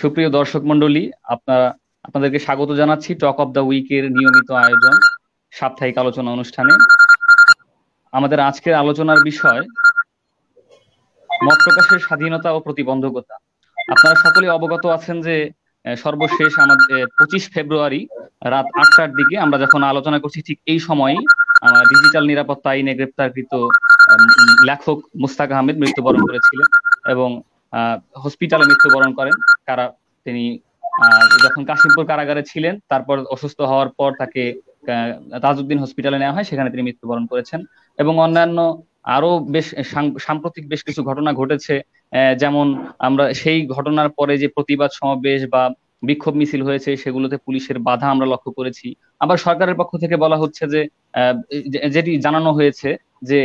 সুপ্রিয় দর্শক মণ্ডলী, আপনাদেরকে স্বাগত জানাচ্ছি টক অফ দ্য উইকের নিয়মিত আয়োজন সাপ্তাহিক আলোচনা অনুষ্ঠানে। আমাদের আজকের আলোচনার বিষয় মত প্রকাশের স্বাধীনতা ও প্রতিবন্ধকতা। আপনারা সকলে অবগত আছেন যে সর্বশেষ আমাদের 25 ফেব্রুয়ারি রাত 8টার দিকে আমরা যখন আলোচনা করছি, ঠিক এই সময়ই ডিজিটাল নিরাপত্তা আইনে গ্রেপ্তারকৃত লেখক মুস্তাক আহমেদ মৃত্যুবরণ করেছিলেন এবং হসপিটালে মৃত্যুবরণ করেন। তিনি যখন কাশিমপুর কারাগারে ছিলেন, তারপর অসুস্থ হওয়ার পর তাকে তাজউদ্দিন হসপিটালে নেওয়া হয়, সেখানে তিনি মৃত্যুবরণ করেছেন। এবং অন্যান্য আরো বেশ সাম্প্রতিক বেশ কিছু ঘটনা ঘটেছে, যেমন আমরা সেই ঘটনার পরে যে প্রতিবাদ সমাবেশ বা বিক্ষোভ মিছিল হয়েছে সেগুলোতে পুলিশের বাধা আমরা লক্ষ্য করেছি। আবার সরকারের পক্ষ থেকে বলা হচ্ছে যে যেটি জানানো হয়েছে যে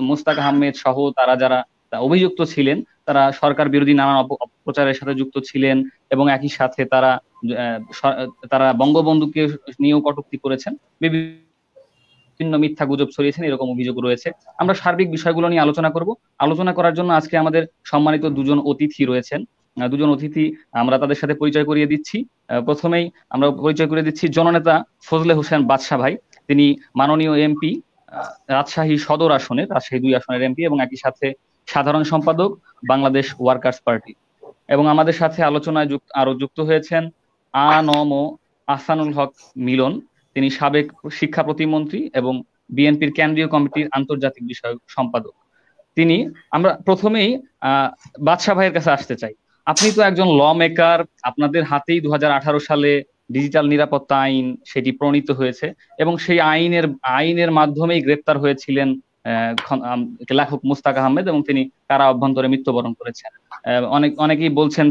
মুস্তাক আহমেদ সহ তারা যারা অভিযুক্ত ছিলেন তারা সরকার বিরোধী নানান অপপ্রচারের সাথে যুক্ত ছিলেন এবং একই সাথে তারা বঙ্গবন্ধুকে নিয়েও কটূক্তি করেছেন, বিভিন্ন মিথ্যা গুজব ছড়িয়েছেন, এরকম অভিযোগ রয়েছে। আমরা সার্বিক বিষয়গুলো নিয়ে আলোচনা করব। আলোচনা করার জন্য আজকে আমাদের সম্মানিত দুজন অতিথি রয়েছেন। আমরা তাদের সাথে পরিচয় করিয়ে দিচ্ছি। প্রথমেই আমরা পরিচয় করিয়ে দিচ্ছি জননেতা ফজলে হোসেন বাদশা ভাই। তিনি মাননীয় এমপি, রাজশাহী সদর আসনের, রাজশাহী 2 আসনের এমপি এবং একই সাথে সাধারণ সম্পাদক বাংলাদেশ ওয়ার্কার্স পার্টি। এবং আমাদের সাথে আলোচনায় আরো যুক্ত হয়েছেন আ.ন.ম আহসানুল হক মিলন। তিনি সাবেক শিক্ষা প্রতিমন্ত্রী এবং বিএনপির কেন্দ্রীয় কমিটির আন্তর্জাতিক বিষয়ক সম্পাদক। আমরা প্রথমেই বাদশা ভাইয়ের কাছে আসতে চাই। আপনি তো একজন ল মেকার, আপনাদের হাতেই 2018 সালে ডিজিটাল নিরাপত্তা আইন সেটি প্রণীত হয়েছে এবং সেই আইনের মাধ্যমেই গ্রেপ্তার হয়েছিলেন লেখক মুস্তাক আহমেদ এবং তিনি কারা অভ্যন্তরে মৃত্যুবরণ করেছেন। অনেকেই বলছেন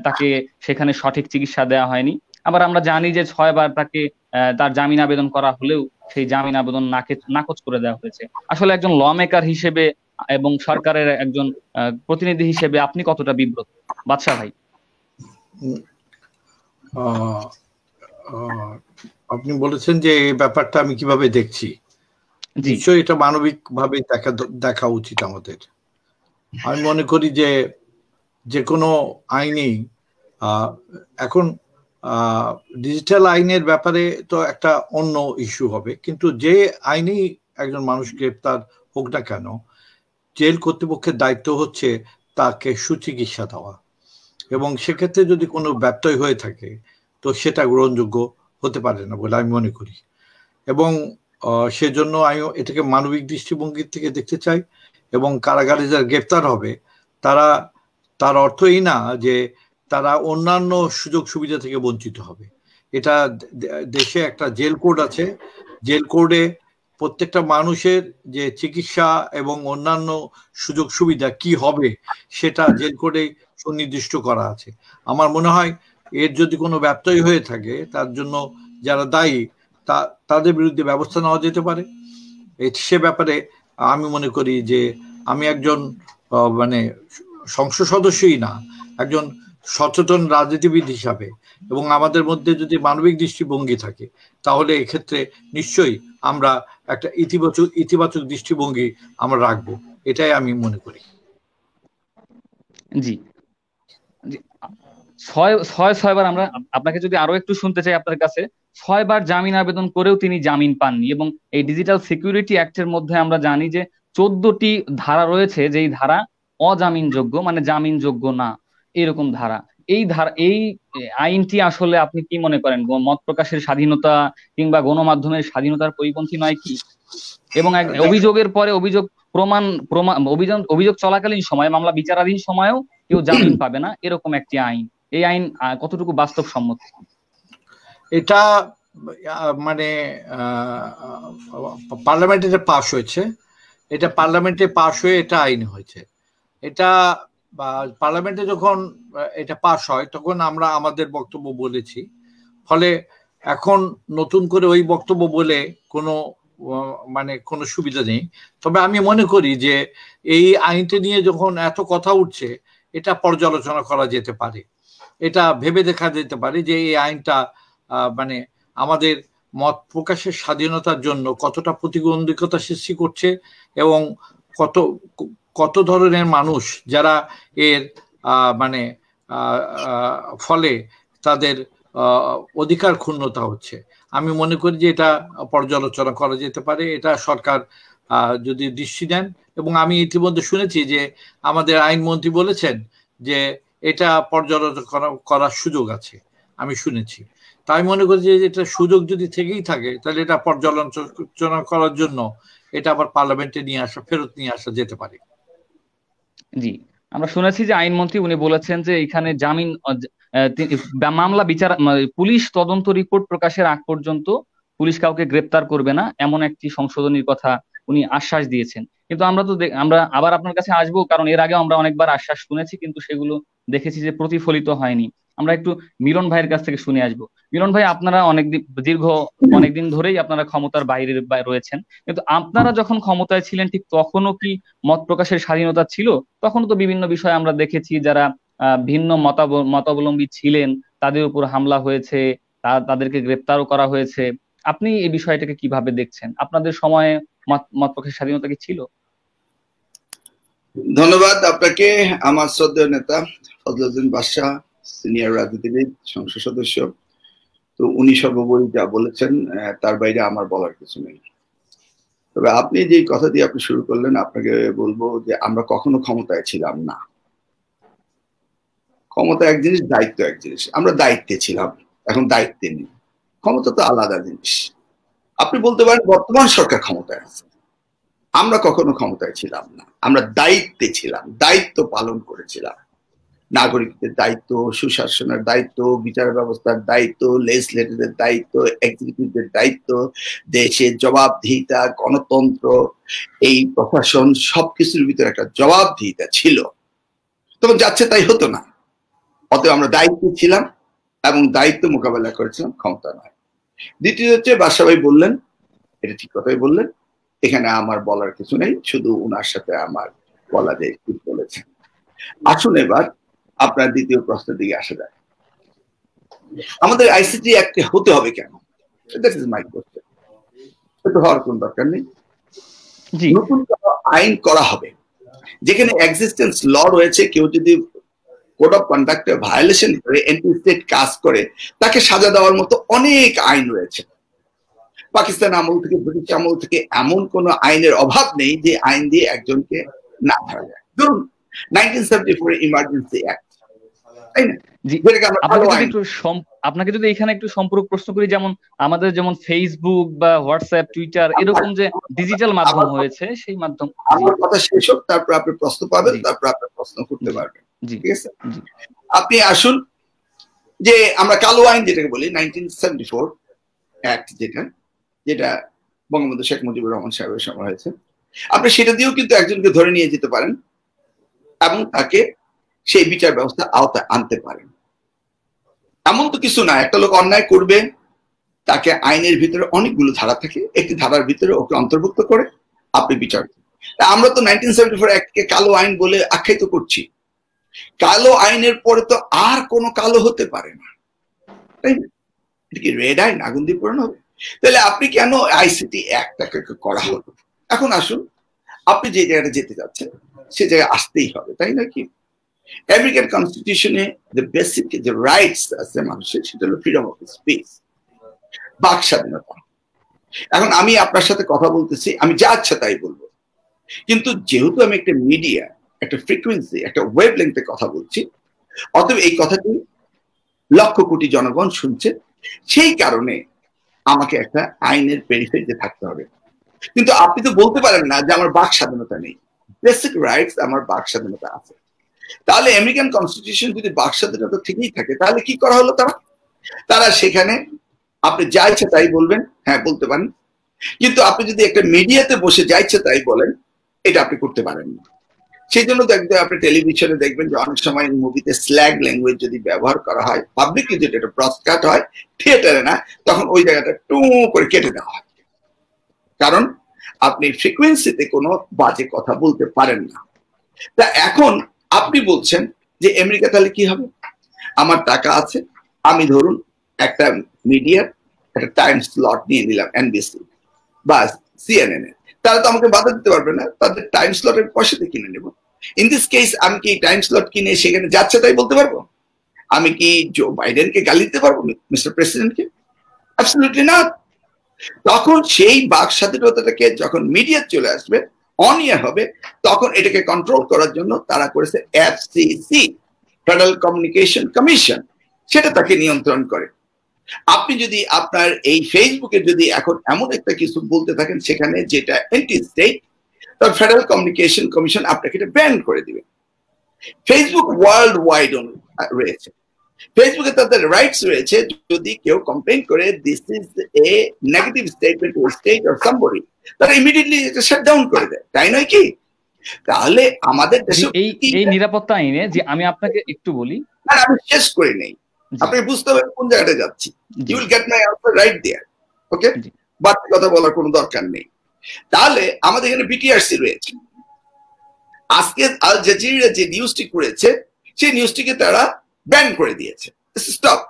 তাকে সেখানে সঠিক চিকিৎসা দেওয়া হয়নি। আবার আমরা জানি যে 6 বার তার জামিন আবেদন করা হলেও সেই জামিন আবেদন নাকচ করে দেওয়া হয়েছে। আসলে একজন ল মেকার হিসেবে এবং সরকারের একজন প্রতিনিধি হিসেবে আপনি কতটা বিব্রত, বাদশা ভাই? আপনি বলেছেন যে এই ব্যাপারটা আমি কিভাবে দেখছি। নিশ্চয়ই এটা মানবিক ভাবে দেখা উচিত আমাদের। আমি মনে করি যে কোনো আইনেই এখন ডিজিটাল আইনের ব্যাপারে তো একটা অন্য ইস্যু হবে, কিন্তু যে আইনেই একজন মানুষ গ্রেপ্তার হোক না কেন, জেল কর্তৃপক্ষের দায়িত্ব হচ্ছে তাকে সুচিকিৎসা দেওয়া এবং সেক্ষেত্রে যদি কোনো ব্যত্যয় হয়ে থাকে তো সেটা গ্রহণযোগ্য হতে পারে না বলে আমি মনে করি। এবং সেজন্য আমি এটাকে মানবিক দৃষ্টিভঙ্গির থেকে দেখতে চাই। এবং কারাগারে যারা গ্রেপ্তার হবে তার অর্থ এই না যে তারা অন্যান্য সুযোগ সুবিধা থেকে বঞ্চিত হবে। এটা দেশে একটা জেল কোড আছে, জেল কোডে প্রত্যেকটা মানুষের যে চিকিৎসা এবং অন্যান্য সুযোগ সুবিধা কি হবে সেটা জেল কোডে সুনির্দিষ্ট করা আছে। আমার মনে হয় এর যদি কোনো ব্যত্যয় হয়ে থাকে তার জন্য যারা দায়ী তাদের বিরুদ্ধে ব্যবস্থা নেওয়া যেতে পারে। সে ব্যাপারে আমি মনে করি যে আমি একজন সংসদ সদস্যই না, একজন সচেতন রাজনীতিবিদ হিসাবে এবং আমাদের মধ্যে যদি মানবিক দৃষ্টিভঙ্গি থাকে তাহলে এক্ষেত্রে নিশ্চয়ই আমরা একটা ইতিবাচক দৃষ্টিভঙ্গি আমরা রাখবো, এটাই আমি মনে করি। জি, 6 বার আমরা আপনাকে যদি আরো একটু শুনতে চাই আপনার কাছে, 6 বার জামিন আবেদন করেও তিনি জামিন পাননি এবং এই ডিজিটাল সিকিউরিটি অ্যাক্টের মধ্যে আমরা জানি যে 14টি ধারা রয়েছে, যেই ধারা অজামিনযোগ্য, মানে জামিনযোগ্য না, এরকম ধারা। এই আইনটি আসলে আপনি কি মনে করেন মত প্রকাশের স্বাধীনতা কিংবা গণমাধ্যমের স্বাধীনতার পরিপন্থী নয় কি? এবং অভিযোগের পরে অভিযোগ চলাকালীন সময়, মামলা বিচারাধীন সময়েও কেউ জামিন পাবে না, এরকম একটি আইন। এই আইন কতটুকু বাস্তবসম্মত? এটা পার্লামেন্টে পাস হয়েছে, এটা পার্লামেন্টে পাস হয়ে এটা আইন হয়েছে। এটা পার্লামেন্টে যখন এটা পাস হয় তখন আমরা আমাদের বক্তব্য বলেছি, ফলে এখন নতুন করে ওই বক্তব্য বলে কোনো সুবিধা নেই। তবে আমি মনে করি যে এই আইনটা নিয়ে যখন এত কথা উঠছে এটা পর্যালোচনা করা যেতে পারে, এটা ভেবে দেখা যেতে পারে যে এই আইনটা আমাদের মত প্রকাশের স্বাধীনতার জন্য কতটা প্রতিবন্ধকতা সৃষ্টি করছে এবং কত ধরনের মানুষ যারা এর ফলে তাদের অধিকার ক্ষুণ্ণতা হচ্ছে। আমি মনে করি যে এটা পর্যালোচনা করা যেতে পারে, এটা সরকার যদি দৃষ্টি দেন। এবং আমি ইতিমধ্যে শুনেছি যে আমাদের আইনমন্ত্রী বলেছেন যে এটা পর্যালোচনা করার সুযোগ আছে, আমি শুনেছি। তাই মনে করি যে এটা সুযোগ যদি থেকেই থাকে তাহলে এটা পর্যালোচনা করার জন্য এটা আবার পার্লামেন্টে ফেরত নিয়ে আসা যেতে পারে। জি, আমরা শুনেছি যে আইনমন্ত্রী উনি বলেছেন যে এখানে জামিন মামলা বিচার পুলিশ তদন্ত রিপোর্ট প্রকাশের আগ পর্যন্ত পুলিশ কাউকে গ্রেপ্তার করবে না, এমন একটি সংশোধনীর কথা উনি আশ্বাস দিয়েছেন। কিন্তু আমরা আবার আপনার কাছে আসবো, কারণ এর আগে আমরা অনেকবার আশ্বাস শুনেছি কিন্তু সেগুলো দেখেছি যে প্রতিফলিত হয়নি। আমরা একটু মিলন ভাইয়ের কাছ থেকে শুনে আসবো। মিলন ভাই, আপনারা অনেকদিন ধরেই আপনারা ক্ষমতার বাইরে রয়েছেন, কিন্তু আপনারা যখন ক্ষমতায় ছিলেন ঠিক তখনও কি মত প্রকাশের স্বাধীনতা ছিল? তখন তো বিভিন্ন বিষয়ে আমরা দেখেছি যারা ভিন্ন মতাবলম্বী ছিলেন তাদের উপর হামলা হয়েছে, তাদেরকে গ্রেপ্তারও করা হয়েছে। আপনি এই বিষয়টাকে কিভাবে দেখছেন? আপনাদের সময়ে মত প্রকাশের স্বাধীনতা কি ছিল? ধন্যবাদ আপনাকে। আমার শ্রদ্ধেয় নেতা ফজলুদ্দিন বাদশা, সিনিয়র রাজনীতিবিদ, সংসদ সদস্য, তো উনি সর্বোপরি যা বলেছেন তার বাইরে আমার বলার কিছু নেই। তবে আপনি যে কথা দিয়ে আপনি শুরু করলেন, আপনাকে বলবো যে আমরা কখনো ক্ষমতায় ছিলাম না। ক্ষমতা এক জিনিস, দায়িত্ব এক জিনিস। আমরা দায়িত্বে ছিলাম, এখন দায়িত্বে নেই। ক্ষমতা তো আলাদা জিনিস। আপনি বলতে পারেন বর্তমান সরকার ক্ষমতায় আছে, আমরা কখনো ক্ষমতায় ছিলাম না। আমরা দায়িত্বে ছিলাম, দায়িত্ব পালন করেছিলাম। নাগরিকদের দায়িত্ব, সুশাসনের দায়িত্ব, বিচার ব্যবস্থার দায়িত্ব, লেজিসলেটিভের দায়িত্ব, এক্সিকিউটিভের দায়িত্ব, দেশের জবাবদিহিতা, গণতন্ত্র, এই প্রশাসন, সবকিছুর ভিতরে একটা জবাবদিহিতা ছিল। তখন যাচ্ছে তাই হতো না। অতএব আমরা দায়িত্বে ছিলাম এবং দায়িত্ব মোকাবেলা করেছিলাম, ক্ষমতা নয়। দ্বিতীয় হচ্ছে বাদশা ভাই বললেন, এটা ঠিক কথাই বললেন, এখানে আমার বলার কিছু নেই, শুধু উনার সাথে আমার বলা যে ঠিক বলেছেন। আসুন এবার আপনার দ্বিতীয় প্রশ্নের দিকে আসা যায়। আমাদের আইসিটি অ্যাক্টে হতে হবে কেন? That is my question. এটা হওয়ার কোন দরকার নেই। নতুন আইন করা হবে যেখানে এক্সিস্টেন্স ল রয়েছে। কেউ যদি কোড অফ কন্ডাক্টে ভায়োলেশন করে, এন্টি স্টেট কাজ করে, তাকে সাজা দেওয়ার মতো অনেক আইন রয়েছে। পাকিস্তান আমল থেকে, ব্রিটিশ আমল থেকে এমন কোন আইনের অভাব নেই যে আইন দিয়ে একজনকে না ধরা যায়। ধরুন 1974 ইমার্জেন্সি অ্যাক্ট, তাই না? আপনাকে যদি এখানে একটু সম্পূরক প্রশ্ন করি, যেমন আমাদের যেমন ফেসবুক বা হোয়াটসঅ্যাপ, টুইটার, এরকম যে ডিজিটাল মাধ্যম হয়েছে, সেই মাধ্যম। আমার কথা শেষ হোক, তারপর আপনি প্রশ্ন পাবেন, তারপর আপনি প্রশ্ন করতে পারবেন। ঠিক আছে? আপনি আসুন যে আমরা কালো আইন যেটাকে বলি, 1974 অ্যাক্ট, যেটা বঙ্গবন্ধু শেখ মুজিবুর রহমান সাহেবের সময় হয়েছে, আপনি সেটা দিয়েও কিন্তু একজনকে ধরে নিয়ে যেতে পারেন এবং তাকে সেই বিচার ব্যবস্থা আওতায় আনতে পারেন। এমন তো কিছু না, একটা লোক অন্যায় করবে, তাকে আইনের ভিতরে অনেকগুলো ধারা থাকে, একটি ধারার ভিতরে ওকে অন্তর্ভুক্ত করে আপনি বিচার। আমরা তো 1974 অ্যাক্টকে কালো আইন বলে আখ্যায়িত করছি। কালো আইনের পরে তো আর কোনো কালো হতে পারে না, তাই না? এটা কি রেড আইন, আগুন দিয়ে পড়ানো হবে? তাহলে আপনি কেন আইসিটি অ্যাক্টটাকে করা হলো? এখন আসুন, আপনি যে জায়গাটা যেতে যাচ্ছেন সে জায়গায় আসতেই হবে, তাই না? কি আমেরিকান কনস্টিটিউশনে যে বেসিক যে রাইটস আছে মানুষের, সেটা হলো ফ্রিডম অফ স্পিচ, বাক স্বাধীনতা। এখন আমি আপনার সাথে কথা বলতেছি, আমি যা ইচ্ছা তাই বলবো, কিন্তু যেহেতু আমি একটা মিডিয়া, একটা ফ্রিকোয়েন্সি, একটা ওয়েভ লেন্থে কথা বলছি, অতএব এই কথাটি লক্ষ কোটি জনগণ শুনছে, সেই কারণে আমাকে একটা আইনের পেরিফেরিতে থাকতে হবে। কিন্তু আপনি তো বলতে পারেন না যে আমার বাক স্বাধীনতা নেই। বেসিক রাইটস, আমার বাক স্বাধীনতা আছে। তাহলে আমেরিকান কনস্টিটিউশন যদি বাক স্বাধীনতা থেকেই থাকে, তাহলে কি করা হলো? তারা সেখানে আপনি যা ইচ্ছা তাই বলবেন, হ্যাঁ বলতে পারেন, কিন্তু আপনি যদি একটা মিডিয়াতে বসে যা ইচ্ছা তাই বলেন, এটা আপনি করতে পারেন না। সেই জন্য দেখবেন, আপনি টেলিভিশনে দেখবেন যে অনেক সময় মুভিতে স্ল্যাগ ল্যাঙ্গুয়েজ যদি ব্যবহার করা হয়, পাবলিকলি যেটা এটা ব্রডকাস্ট হয়, থিয়েটারে না, তখন ওই জায়গাটা টু করে কেটে দেওয়া হয়। কারণ আপনি ফ্রিকোয়েন্সিতে কোনো বাজে কথা বলতে পারেন না। তা এখন আপনি বলছেন যে আমেরিকা তাহলে কি হবে? আমার টাকা আছে, আমি ধরুন একটা মিডিয়ার একটা টাইম স্লট নিয়ে নিলাম, এনবিসি বা সিএনএন এর, তারা তো আমাকে বাধা দিতে পারবে না, তাদের টাইম স্লটের পয়সাতে কিনে নেব। ইন দিস কেস আমি কি টাইম স্লট কিনে সেখানে যাচ্ছে তাই বলতে পারবো? আমি কি জো বাইডেনকে গালি দিতে পারবো মিস্টার প্রেসিডেন্টকে? অ্যাবসলিউটলি না। তখন সেই বাক স্বাধীনতাটাকে যখন মিডিয়া চলে আসবে, অন ইয়ার হবে, তখন এটাকে কন্ট্রোল করার জন্য তারা করেছে এফসিসি, ফেডারেল কমিউনিকেশন কমিশন, সেটা তাকে নিয়ন্ত্রণ করে। আপনি যদি আপনার এই ফেসবুকে যদি এখন এমন একটা কিছু বলতে থাকেন সেখানে যেটা এন্টি স্টেট, তখন ফেডারেল কমিউনিকেশন কমিশন আপনাকে এটা ব্যান করে দিবে। ফেসবুক ওয়ার্ল্ড ওয়াইড রয়েছে, ফেসবুকে তাদের রাইটস রয়েছে, যদি কেউ কমপ্লেইন করে this is a negative statement two state or somebody, তারা ইমিডিয়েটলি এটা শাট ডাউন করে দেয়, তাই নয় কি? তাহলে আমাদের দেশে এই নিরাপত্তা আইনে, যে আমি আপনাকে একটু বলি, আমি শেষ করে নেই, আপনি বুঝতে পারবেন কোন জায়গাটা যাচ্ছি। You will get my answer right there, okay? বাড়তি কথা বলার কোনো দরকার নেই। তাহলে আমাদের এখানে বিটিআরসি রয়েছে। আজকে আল জাজিরা যে নিউজটি করেছে, সেই নিউজটিকে তারা ব্যান করে দিয়েছে, স্টপ।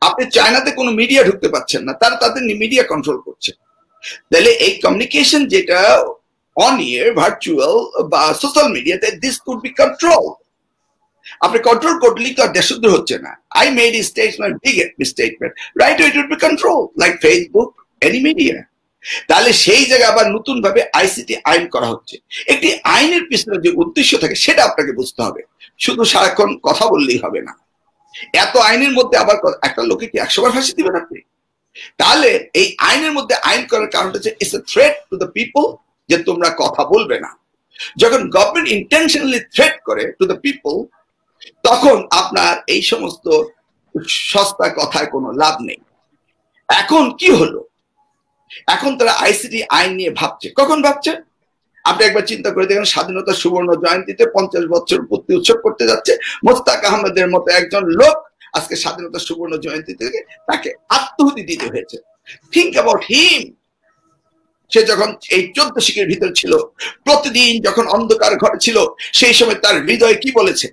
আপনি চায়নাতে কোনো মিডিয়া ঢুকতে পারছেন না, তারা তাদের মিডিয়া কন্ট্রোল করছে। তাহলে এই কমিউনিকেশন যেটা অন ইয়ার, ভার্চুয়াল বা সোশ্যাল মিডিয়াতে, দিস কুড বি কন্ট্রোল। আপনি কন্ট্রোল করলেই তো আর দেশদ্রোহ হচ্ছে না। I made a statement, big statement, right, it would be control like Facebook, any media. তাহলে সেই জায়গায় আবার নতুন ভাবে আইসিটি আইন করা হচ্ছে। একটি আইনের পিছনে যে উদ্দেশ্য থাকে সেটা আপনাকে বুঝতে হবে, শুধু সারাক্ষণ কথা বললেই হবে না। এত আইনের মধ্যে আবার একটা লোকে কি 100 বার ফাঁসি দিবেন আপনি? তাহলে এই আইনের মধ্যে আইন করার কারণটা হচ্ছে it's a threat to the people, যে তোমরা কথা বলবে না। যখন গভর্নমেন্ট ইন্টেনশনালি থ্রেট করে টু দ্য পিপল, তখন আপনার এই সমস্ত সস্তা কথায় কোনো লাভ নেই। এখন কি হলো, এখন তারা আইসিটি আইন নিয়ে ভাবছে। কখন ভাবছে? আপনি একবার চিন্তা করে দেখেন, স্বাধীনতার সুবর্ণ জয়ন্তীতে 50 বছর পূর্তি উৎসব করতে যাচ্ছে মোস্তাক আহমেদের মতো একজন লোক, আজকে স্বাধীনতার সুবর্ণ জয়ন্তী থেকে তাকে আত্মহুতি দিতে হয়েছে। Think about him. সে যখন এই 14 শিখের ভিতর ছিল, প্রতিদিন যখন অন্ধকার ঘরে ছিল, সেই সময় তার হৃদয় কি বলেছে?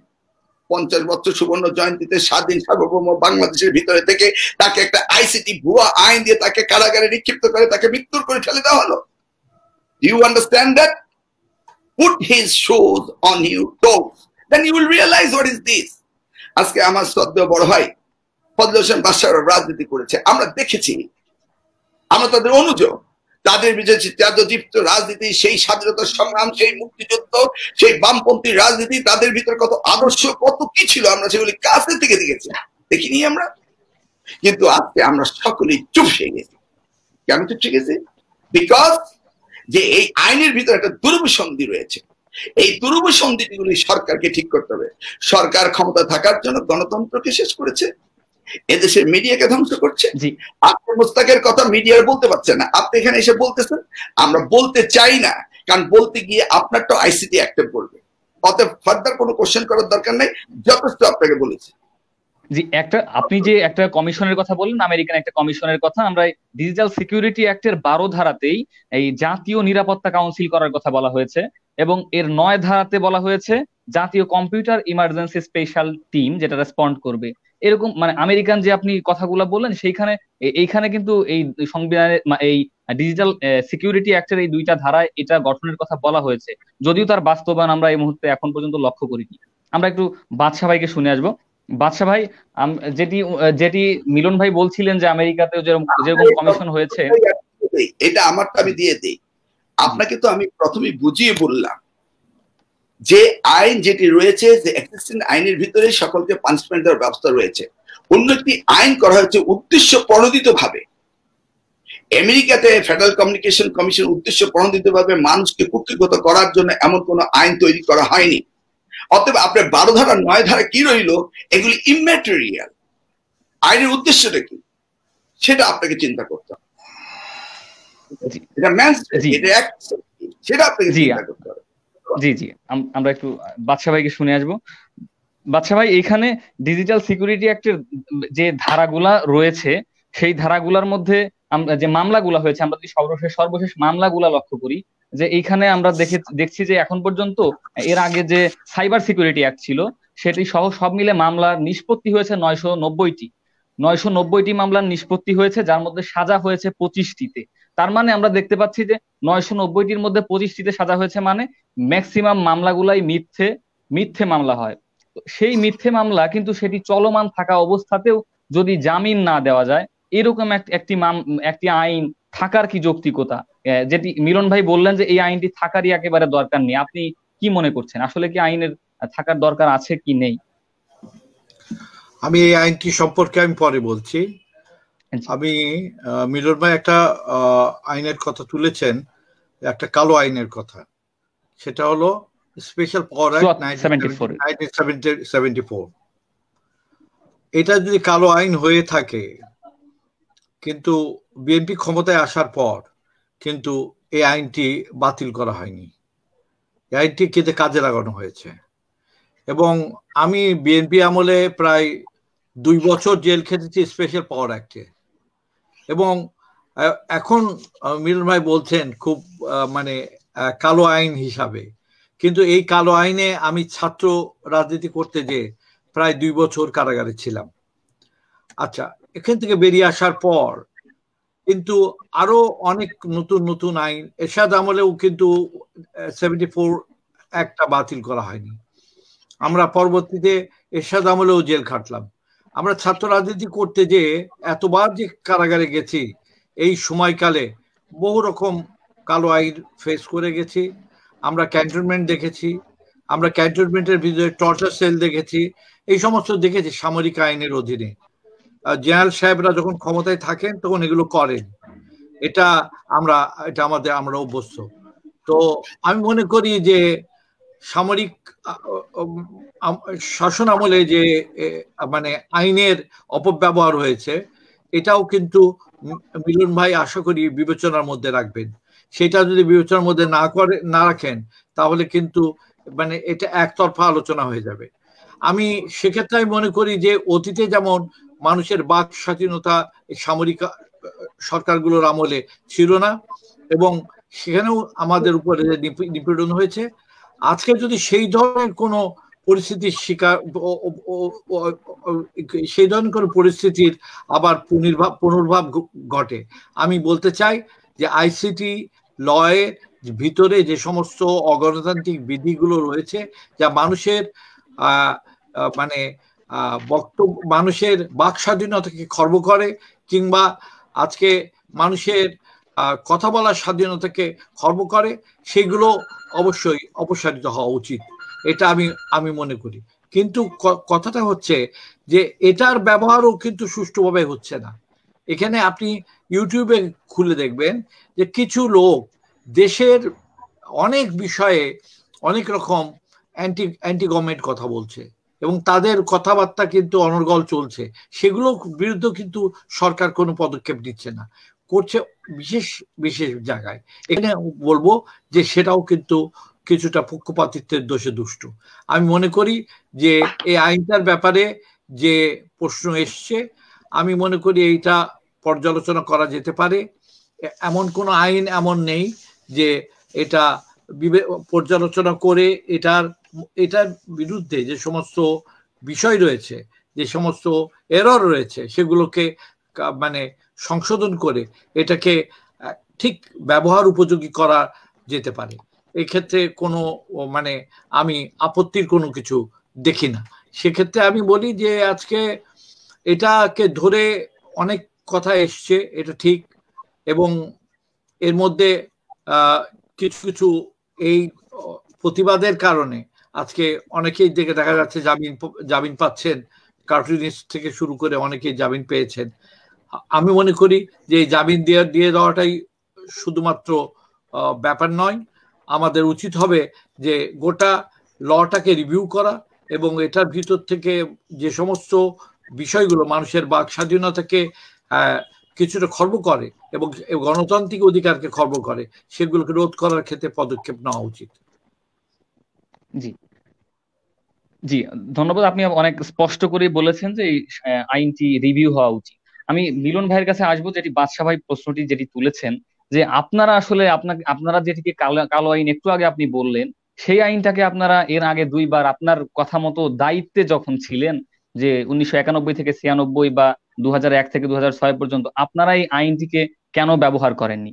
50 বছর সুবর্ণ জয়ন্তীতে স্বাধীন সার্বভৌম বাংলাদেশের ভিতরে থেকে তাকে একটা আইসিটি ভুয়া আইন দিয়ে তাকে কারাগারে নিক্ষিপ্ত করে তাকে মৃত্যুর করে ফেলে দেওয়া হলো। Do you understand that? Put his shoes on your toes, then you will realize what is this. আজকে আমার শ্রদ্ধেয় বড় ভাই ফজল হোসেন বাদশাহ রাজনীতি করেছে, আমরা দেখেছি, আমরা তাদের অনুজ, তাদের বিজয়ীপ্ত রাজনীতি, সেই স্বাধীনতা সংগ্রাম, সেই মুক্তিযুদ্ধ, সেই বামপন্থী রাজনীতি, তাদের ভিতরে কত আদর্শ, কত কি ছিল, আমরা সেগুলি কাছে থেকে দেখেছি, দেখিনি আমরা? কিন্তু আজকে আমরা সকলেই চুপ হয়ে গেছি। কেন চুপ হয়ে গেছি? বিকজ যে এই আইনের ভিতরে একটা দুরভিসন্ধি রয়েছে। এই দুরভিসন্ধিগুলি সরকারকে ঠিক করতে হবে। সরকার ক্ষমতা থাকার জন্য গণতন্ত্রকে শেষ করেছে, এদেশের মিডিয়াকে ধ্বংস করছে। আপনি মোস্তাকের কথা মিডিয়ার বলতে পারছেন না, আপনি এখানে এসে বলতেছেন। আমরা বলতে চাই না, কারণ বলতে গিয়ে আপনারটা আইসিটি অ্যাক্টিভ করবে। অতএব ফার্দার কোনো কোশ্চেন করার দরকার নেই, যথেষ্ট আপনাকে বলেছি। জি, আপনি যে একটা কমিশনের কথা বললেন, আমেরিকান একটা কমিশনের কথা, আমরা ডিজিটাল সিকিউরিটি অ্যাক্টের 12 ধারাতেই এই জাতীয় নিরাপত্তা কাউন্সিল করার কথা বলা হয়েছে, এবং এর 9 ধারাতে বলা হয়েছে জাতীয় কম্পিউটার ইমার্জেন্সি স্পেশাল টিম যেটা রেসপন্ড করবে। এরকম মানে আমেরিকান যে আপনি কথাগুলো বললেন, এইখানে কিন্তু এই সংবিধানের এই ডিজিটাল সিকিউরিটি অ্যাক্টের এই 2টা ধারায় এটা গঠনের কথা বলা হয়েছে, যদিও তার বাস্তবায়ন আমরা এই মুহূর্তে এখন পর্যন্ত লক্ষ্য করিনি। আমরা একটু বাদশা ভাইকে শুনে আসবো। বাদশা ভাই, যেটি মিলন ভাই বলছিলেন যে আমেরিকাতেও যেরকম কমিশন হয়েছে, এটা আমারটা আমি দিয়ে দিই আপনাকে। তো আমি প্রথমে বুঝিয়ে বললাম যে আইন যেটি রয়েছে, যে এক্সিস্টিং আইনের ভিতরে সকলকে পানিশমেন্ট দেওয়ার ব্যবস্থা রয়েছে। অন্য একটি আইন করা হয়েছে উদ্দেশ্য প্রণোদিত ভাবে। আমেরিকাতে ফেডারেল কমিউনিকেশন কমিশন উদ্দেশ্য প্রণোদিত ভাবে মানুষকে কুক্ষিগত করার জন্য এমন কোন আইন তৈরি করা হয়নি। অতএব আপনার 12 ধারা 9 ধারা কি রইল, এগুলি ইম্যাটেরিয়াল। আইনের উদ্দেশ্যটা কি সেটা আপনাকে চিন্তা করতে হবে। সেটা আপনাকে চিন্তা করতে হবে। জি জি, আমরা একটু বাদশা ভাইকে শুনে আসবো। বাদশা ভাই, এখানে ডিজিটাল সিকিউরিটি অ্যাক্টের যে ধারাগুলা রয়েছে, সেই ধারাগুলার মধ্যে যে মামলাগুলা হয়েছে, আমরা যদি সর্বশেষ মামলাগুলা লক্ষ্য করি, যে এইখানে আমরা দেখছি যে এখন পর্যন্ত এর আগে যে সাইবার সিকিউরিটি অ্যাক্ট ছিল, সেটি সহ সব মিলে মামলার নিষ্পত্তি হয়েছে 990টি মামলার নিষ্পত্তি হয়েছে, যার মধ্যে সাজা হয়েছে 25টিতে। তার মানে আমরা দেখতে পাচ্ছি যে 990টির মধ্যে 25টিতে সাজা হয়েছে, মানে ম্যাক্সিমাম মামলাগুলাই মিথ্যে মামলা হয়। সেই মিথ্যে মামলা কিন্তু সেটি চলমান থাকা অবস্থাতেও যদি জামিন না দেওয়া যায়, এরকম একটি আইন থাকার কি যৌক্তিকতা? যেটি মিলন ভাই বললেন যে এই আইনটি থাকারই একেবারে দরকার নেই, আপনি কি মনে করছেন আসলে কি আইনের থাকার দরকার আছে কি নেই? আমি এই আইনটি সম্পর্কে আমি পরে বলছি। আমি মিলন ভাই একটা আইনের কথা তুলেছেন, একটা কালো আইনের কথা, সেটা হলো স্পেশাল পাওয়ার অ্যাক্ট 1974। এটা যদি কালো আইন হয়ে থাকে, কিন্তু বিএনপি ক্ষমতায় আসার পর কিন্তু এই আইনটি বাতিল করা হয়নি, এই আইনটি কিন্তু কাজে লাগানো হয়েছে। এবং আমি বিএনপি আমলে প্রায় 2 বছর জেল খেটেছি স্পেশাল পাওয়ার অ্যাক্টে। এবং এখন মিলন ভাই বলছেন খুব মানে কালো আইন হিসাবে, কিন্তু এই কালো আইনে আমি ছাত্র রাজনীতি করতে যে প্রায় 2 বছর কারাগারে ছিলাম। আচ্ছা, এখান থেকে বেরিয়ে আসার পর কিন্তু আরো অনেক নতুন নতুন আইন, এরশাদ আমলেও কিন্তু 74 একটা বাতিল করা হয়নি। আমরা পরবর্তীতে এরশাদ আমলেও জেল খাটলাম। আমরা ছাত্র রাজনীতি করতে যে এতবার যে কারাগারে গেছি, এই সময়কালে বহু রকম কালো আইন ফেস করে গেছি। আমরা ক্যান্টনমেন্ট দেখেছি, আমরা ক্যান্টনমেন্টের ভিতরে টর্চার সেল দেখেছি, এই সমস্ত দেখেছি সামরিক আইনের অধীনে। জেনারেল সাহেবরা যখন ক্ষমতায় থাকেন তখন এগুলো করেন, এটা আমরা অভ্যস্ত। তো আমি মনে করি যে সামরিক শাসন আমলে যে মানে আইনের অপব্যবহার হয়েছে, এটাও কিন্তু মিলন ভাই আশা করি বিবেচনার মধ্যে রাখবেন। সেটা যদি বিবেচনার মধ্যে না রাখেন, তাহলে কিন্তু মানে এটা একতরফা আলোচনা হয়ে যাবে। আমি সেক্ষেত্রে আমি মনে করি যে অতীতে যেমন মানুষের বাক স্বাধীনতা সামরিক সরকারগুলোর আমলে ছিল না, এবং সেখানেও আমাদের উপরে নিপীড়ন হয়েছে, আজকে যদি সেই ধরনের কোনো পরিস্থিতির শিকার, সেই ধরনের কোনো পরিস্থিতির আবার পুনর্ভাব ঘটে, আমি বলতে চাই যে আইসিটি লয়ের ভিতরে যে সমস্ত অগণতান্ত্রিক বিধিগুলো রয়েছে, যা মানুষের মানে মানুষের বাক স্বাধীনতাকে খর্ব করে, কিংবা আজকে মানুষের কথা বলার স্বাধীনতাকে খর্ব করে, সেগুলো অবশ্যই অপসারিত হওয়া উচিত, এটা আমি মনে করি। কিন্তু কথাটা হচ্ছে যে এটার ব্যবহারও কিন্তু সুষ্ঠুভাবে হচ্ছে না। এখানে আপনি ইউটিউবে খুলে দেখবেন যে কিছু লোক দেশের অনেক বিষয়ে অনেক রকম অ্যান্টি গভর্নমেন্ট কথা বলছে, এবং তাদের কথাবার্তা কিন্তু অনর্গল চলছে, সেগুলো বিরুদ্ধে কিন্তু সরকার কোনো পদক্ষেপ নিচ্ছে না, করছে বিশেষ বিশেষ জায়গায়। এখানে বলবো যে সেটাও কিন্তু কিছুটা পক্ষপাতিত্বের দোষে দুষ্ট। আমি মনে করি যে এই আইনটার ব্যাপারে যে প্রশ্ন এসছে, আমি মনে করি এইটা পর্যালোচনা করা যেতে পারে। এমন কোনো আইন এমন নেই যে এটা পর্যালোচনা করে এটার বিরুদ্ধে যে সমস্ত বিষয় রয়েছে, যে সমস্ত এরর রয়েছে, সেগুলোকে মানে সংশোধন করে এটাকে ঠিক ব্যবহার উপযোগী করা যেতে পারে। এই ক্ষেত্রে কোনো মানে আমি আপত্তির কোনো কিছু দেখি না। সেক্ষেত্রে আমি বলি যে আজকে এটাকে ধরে অনেক কথা এসছে, এটা ঠিক, এবং এর মধ্যে কিছু কিছু এই প্রতিবাদের কারণে আজকে অনেকেই দেখা যাচ্ছে জামিন পাচ্ছেন, কার্টুনিস্ট থেকে শুরু করে অনেকেই জামিন পেয়েছেন। আমি মনে করি যে এই জামিন দিয়ে দেওয়াটাই শুধুমাত্র ব্যাপার নয়, আমাদের উচিত হবে যে গোটা লটাকে রিভিউ করা, এবং এটার ভিতর থেকে যে সমস্ত বিষয়গুলো মানুষের বাক স্বাধীনতাকে কিছুটা খর্ব করে এবং গণতান্ত্রিক অধিকারকে খর্ব করে, সেগুলোকে রোধ করার ক্ষেত্রে পদক্ষেপ নেওয়া উচিত। জি জি, ধন্যবাদ। আপনি অনেক স্পষ্ট করে বলেছেন যে এই আইনটি রিভিউ হওয়া উচিত। আমি মিলন ভাইয়ের কাছে আসবো, যেটি বাদশা ভাই প্রশ্নটি যেটি তুলেছেন, যে আপনারা আসলে আপনারা যেটিকে কালো আইন একটু আগে আপনি বললেন, সেই আইনটাকে আপনারা এর আগে 2 বার আপনার কথা মতো দায়িত্বে যখন ছিলেন, যে 1991 থেকে 96 বা 2001 থেকে 2006 পর্যন্ত, আপনারা এই আইনটিকে কেন ব্যবহার করেননি?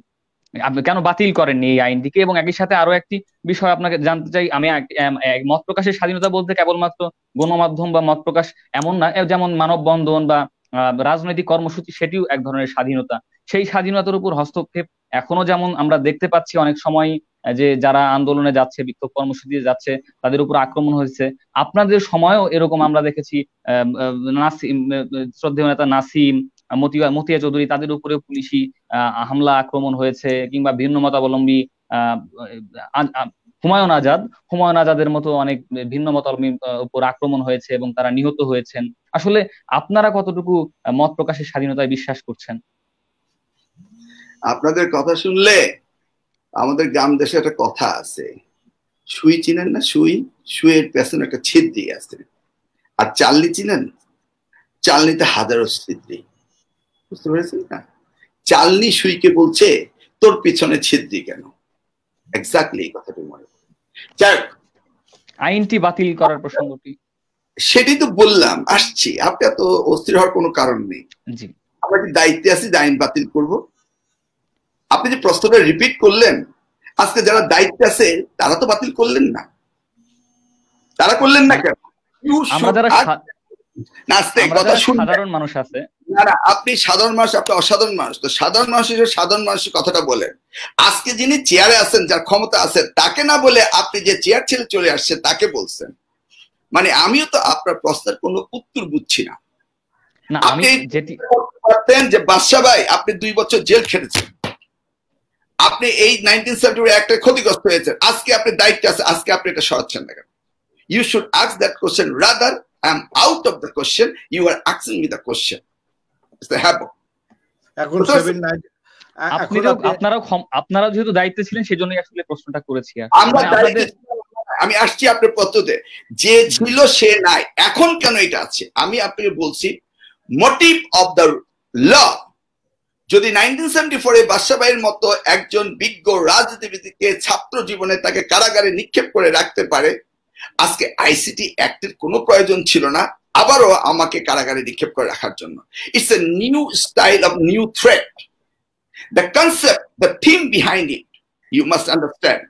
আপনি কেন বাতিল করেননি এই আইনটিকে? এবং একই সাথে আরো একটি বিষয় আপনাকে জানতে চাই আমি, মত প্রকাশের স্বাধীনতা বলতে কেবলমাত্র গণমাধ্যম বা মত প্রকাশ এমন না, যেমন মানববন্ধন বা রাজনৈতিক কর্মসূচি, সেটিও এক ধরনের স্বাধীনতা। সেই স্বাধীনতার উপর হস্তক্ষেপ এখনো যেমন আমরা দেখতে পাচ্ছি অনেক সময়, যে যারা আন্দোলনে যাচ্ছে, বিক্ষোভ কর্মসূচিতে যাচ্ছে, তাদের উপর আক্রমণ হয়েছে। আপনাদের সময়ও এরকম আমরা দেখেছি, নাসিম, শ্রদ্ধেয় নেতা নাসিম, মতিয়া চৌধুরী, তাদের উপরে পুলিশি হামলা, আক্রমণ হয়েছে, কিংবা ভিন্ন মতাবলম্বী হুমায়ুন আজাদের মতো অনেক ভিন্ন মতাবলম্বীর উপর আক্রমণ হয়েছে এবং তারা নিহত হয়েছেন। আসলে আপনারা কতটুকু মত প্রকাশের স্বাধীনতায় বিশ্বাস করছেন? আপনাদের কথা শুনলে আমাদের গ্রাম দেশে একটা কথা আছে, সুই চিনেন না? সুইয়ের পেছনে একটা ছিদ্রি আছে। আর চালনি চিনেন? চালনিতে হাজারো ছিদ্রি। বুঝতে পেরেছেন না? চালনি সুইকে বলছে তোর পিছনে ছিদ্রি কেন? এক্স্যাক্টলি এই কথাটি মনে করে। আইনটি বাতিল করার প্রসঙ্গটি সেটি তো বললাম, আসছি। আপনি এত অস্থির হওয়ার কোনো কারণ নেই। আমরা কি দায়িত্বে আছি যে আইন বাতিল করব? আপনি যে প্রশ্নটা রিপিট করলেন, আজকে যারা দায়িত্বে আছে তারা তো বাতিল করলেন না। তারা করলেন না কেন? সাধারণ মানুষ আছে না, আপনি সাধারণ মানুষ, আপনি অসাধারণ মানুষ। তো সাধারণ মানুষ হিসেবে সাধারণ মানুষের কথাটা বলেন। আজকে যিনি চেয়ারে আছেন, যার ক্ষমতা আছে, তাকে না বলে আপনি যে চেয়ার ছেড়ে চলে আসছে তাকে বলছেন। মানে আমিও তো আপনার প্রশ্নের কোনো উত্তর বুঝছি না। আপনি পারতেন যে বাদশা ভাই আপনি 2 বছর জেল খেটেছেন, আপনি এই 1970 একটা ক্ষতিগ্রস্ত হয়েছেন, আজকে আপনি দায়িত্বে আছে, আজকে আপনি এটা সরাচ্ছেন না কেন? You should ask that question. Rather, I'm out of the question. You are asking me the question. It's the habit. আপনারা যেহেতু দায়িত্বে ছিলেন সেজন্যই আসলে প্রশ্নটা করেছি। আমি আসছি আপনার পদ্ধতিতে, যে ছিল সে নাই, এখন কেন এটা আছে? আমি আপনাকে বলছি মোটিভ অফ দ্য ল। যদি 1974 এ বাদশা ভাইয়ের মতো একজন বিজ্ঞ রাজনীতিবিদকে ছাত্র জীবনে তাকে কারাগারে নিক্ষেপ করে রাখতে পারে, আজকে আইসিটি অ্যাক্টের কোনো প্রয়োজন ছিল না আবারও আমাকে কারাগারে নিক্ষেপ করে রাখার জন্য। It's a new style of new threat. The concept, the theme behind it you must understand.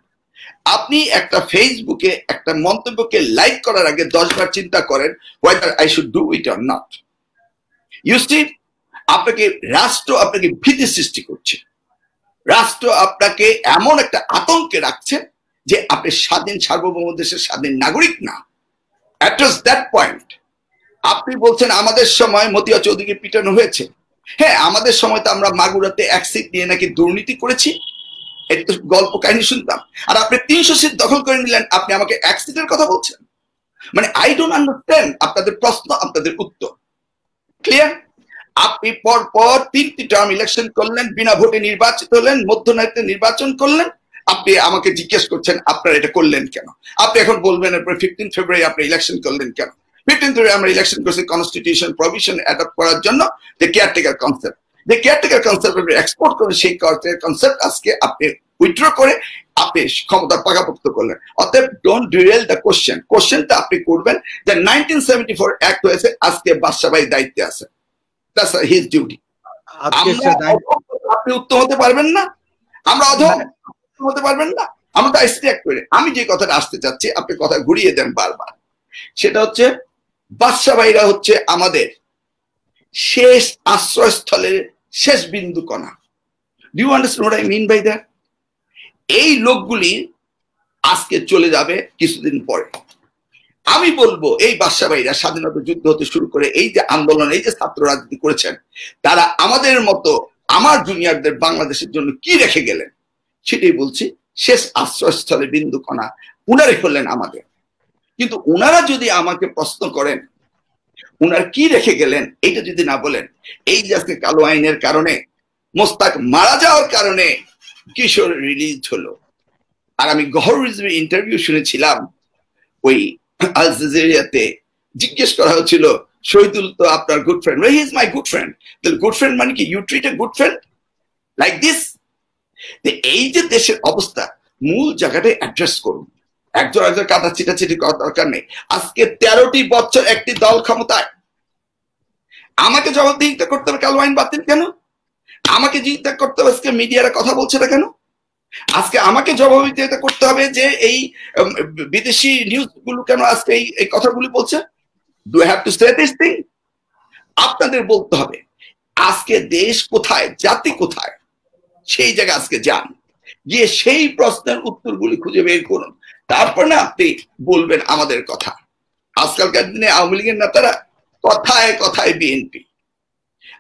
আপনি একটা ফেসবুকে একটা মন্তব্যকে লাইক করার আগে 10 বার চিন্তা করেন whether I should do it or not. You see, আপনাকে রাষ্ট্র আপনাকে ভীতি সৃষ্টি করছে, রাষ্ট্র আপনাকে এমন একটা আতঙ্কে রাখছে যে আপনি স্বাধীন সার্বভৌম দেশের স্বাধীন নাগরিক না। At that point আপনি বলছেন আমাদের সময় মতিয়া চৌধুরীকে পিটানো হয়েছে। হ্যাঁ, আমাদের সময় তো আমরা মাগুরাতে 1 সিট নিয়ে নাকি দুর্নীতি করেছি, এটা তো গল্প কাহিনী শুনতাম। আর আপনি 300 সিট দখল করে নিলেন, আপনি আমাকে 1 সিটের কথা বলছেন। মানে আই ডোন্ট আন্ডারস্ট্যান্ড আপনাদের প্রশ্ন, আপনাদের উত্তর। ক্লিয়ার? আপনি পরপর 3টি টার্ম ইলেকশন করলেন, বিনা ভোটে নির্বাচিত হলেন, মধ্যনায়িত্বে নির্বাচন করলেন। আপনি আমাকে জিজ্ঞেস করছেন আপনারা এটা করলেন কেন? আপনি এখন বলবেন এরপরে 15 ফেব্রুয়ারি আপনি ইলেকশন করলেন কেন? 15 ফেব্রুয়ারি আমরা ইলেকশন করছি কনস্টিটিউশন প্রভিশন অ্যাডপ্ট করার জন্য, যে কেয়ারটেকার কনসেপ্ট, যে কেয়ারটেকার কনসেপ্ট আপনি এক্সপোর্ট করে, সেই কেয়ারটেকার কনসেপ্ট আজকে আপনি উইথড্র করে আপনি ক্ষমতা পাকাপোক্ত করলেন। অতএব ডোন্ট ডিরেল দ্য কোশ্চেন। কোশ্চেনটা আপনি করবেন যে 1974 অ্যাক্ট হয়েছে, আজকে বাদশা ভাই দায়িত্বে আছে, দ্যাটস হিজ ডিউটি। আপনি উত্তম হতে পারবেন না, আমরা অধম হতে পারবেন না, আমরা তো আইসিটি অ্যাক্ট করে। আমি যে কথাটা আসতে চাচ্ছি, আপনি কথা ঘুরিয়ে দেন বারবার, সেটা হচ্ছে বাদশা ভাইরা হচ্ছে আমাদের শেষ আশ্রয়স্থলের শেষ বিন্দু কণা। Do you understand what I mean by that? এই লোকগুলি আজকে চলে যাবে কিছুদিন পরে। আমি বলবো এই বাদশা ভাইরা স্বাধীনতা যুদ্ধ হতে শুরু করে এই যে আন্দোলন, এই যে ছাত্র রাজনীতি করেছেন, তারা আমাদের মতো আমার জুনিয়রদের বাংলাদেশের জন্য কি রেখে গেলেন সেটাই বলছি। শেষ আশ্রয়স্থলে বিন্দু কণা উনারে হলেন আমাদের। কিন্তু উনারা যদি আমাকে প্রশ্ন করেন উনার কি রেখে গেলেন, এইটা যদি না বলেন, এই যে আজকে কালো আইনের কারণে মোস্তাক মারা যাওয়ার কারণে কিশোর রিলিজ হলো। আর আমি গহর রিজভির ইন্টারভিউ শুনেছিলাম, ওই আল জাজিরাতে জিজ্ঞেস করা হচ্ছিল শহীদুল তো আপনার good friend, he is my good friend. তাহলে গুড ফ্রেন্ড মানে কি? You treat a good friend like this? এই যে দেশের অবস্থা, মূল জায়গাটাই অ্যাড্রেস করুন। একজন কাটা ছিটাছিটি করার দরকার নেই। আজকে 13টি বছর একটি দল ক্ষমতায়, আমাকে জবাবদিহিতা করতে হবে কালো আইন বাতিল কেন? আমাকে চিন্তা করতে হবে আজকে মিডিয়ারা কথা বলছে না কেন, আজকে আমাকে জবাবদিহিতা করতে হবে যে এই বিদেশি নিউজ গুলো কেন আজকে এই কথাগুলি বলছে। Do have to say this thing? আপনাদের বলতে হবে আজকে দেশ কোথায়, জাতি কোথায়, সেই জায়গায় আজকে যান, গিয়ে সেই প্রশ্নের উত্তরগুলি খুঁজে বের করুন, তারপর না আপনি বলবেন আমাদের কথা। আজকালকার দিনে আওয়ামী লীগের নেতারা কথায় কথায় বিএনপি।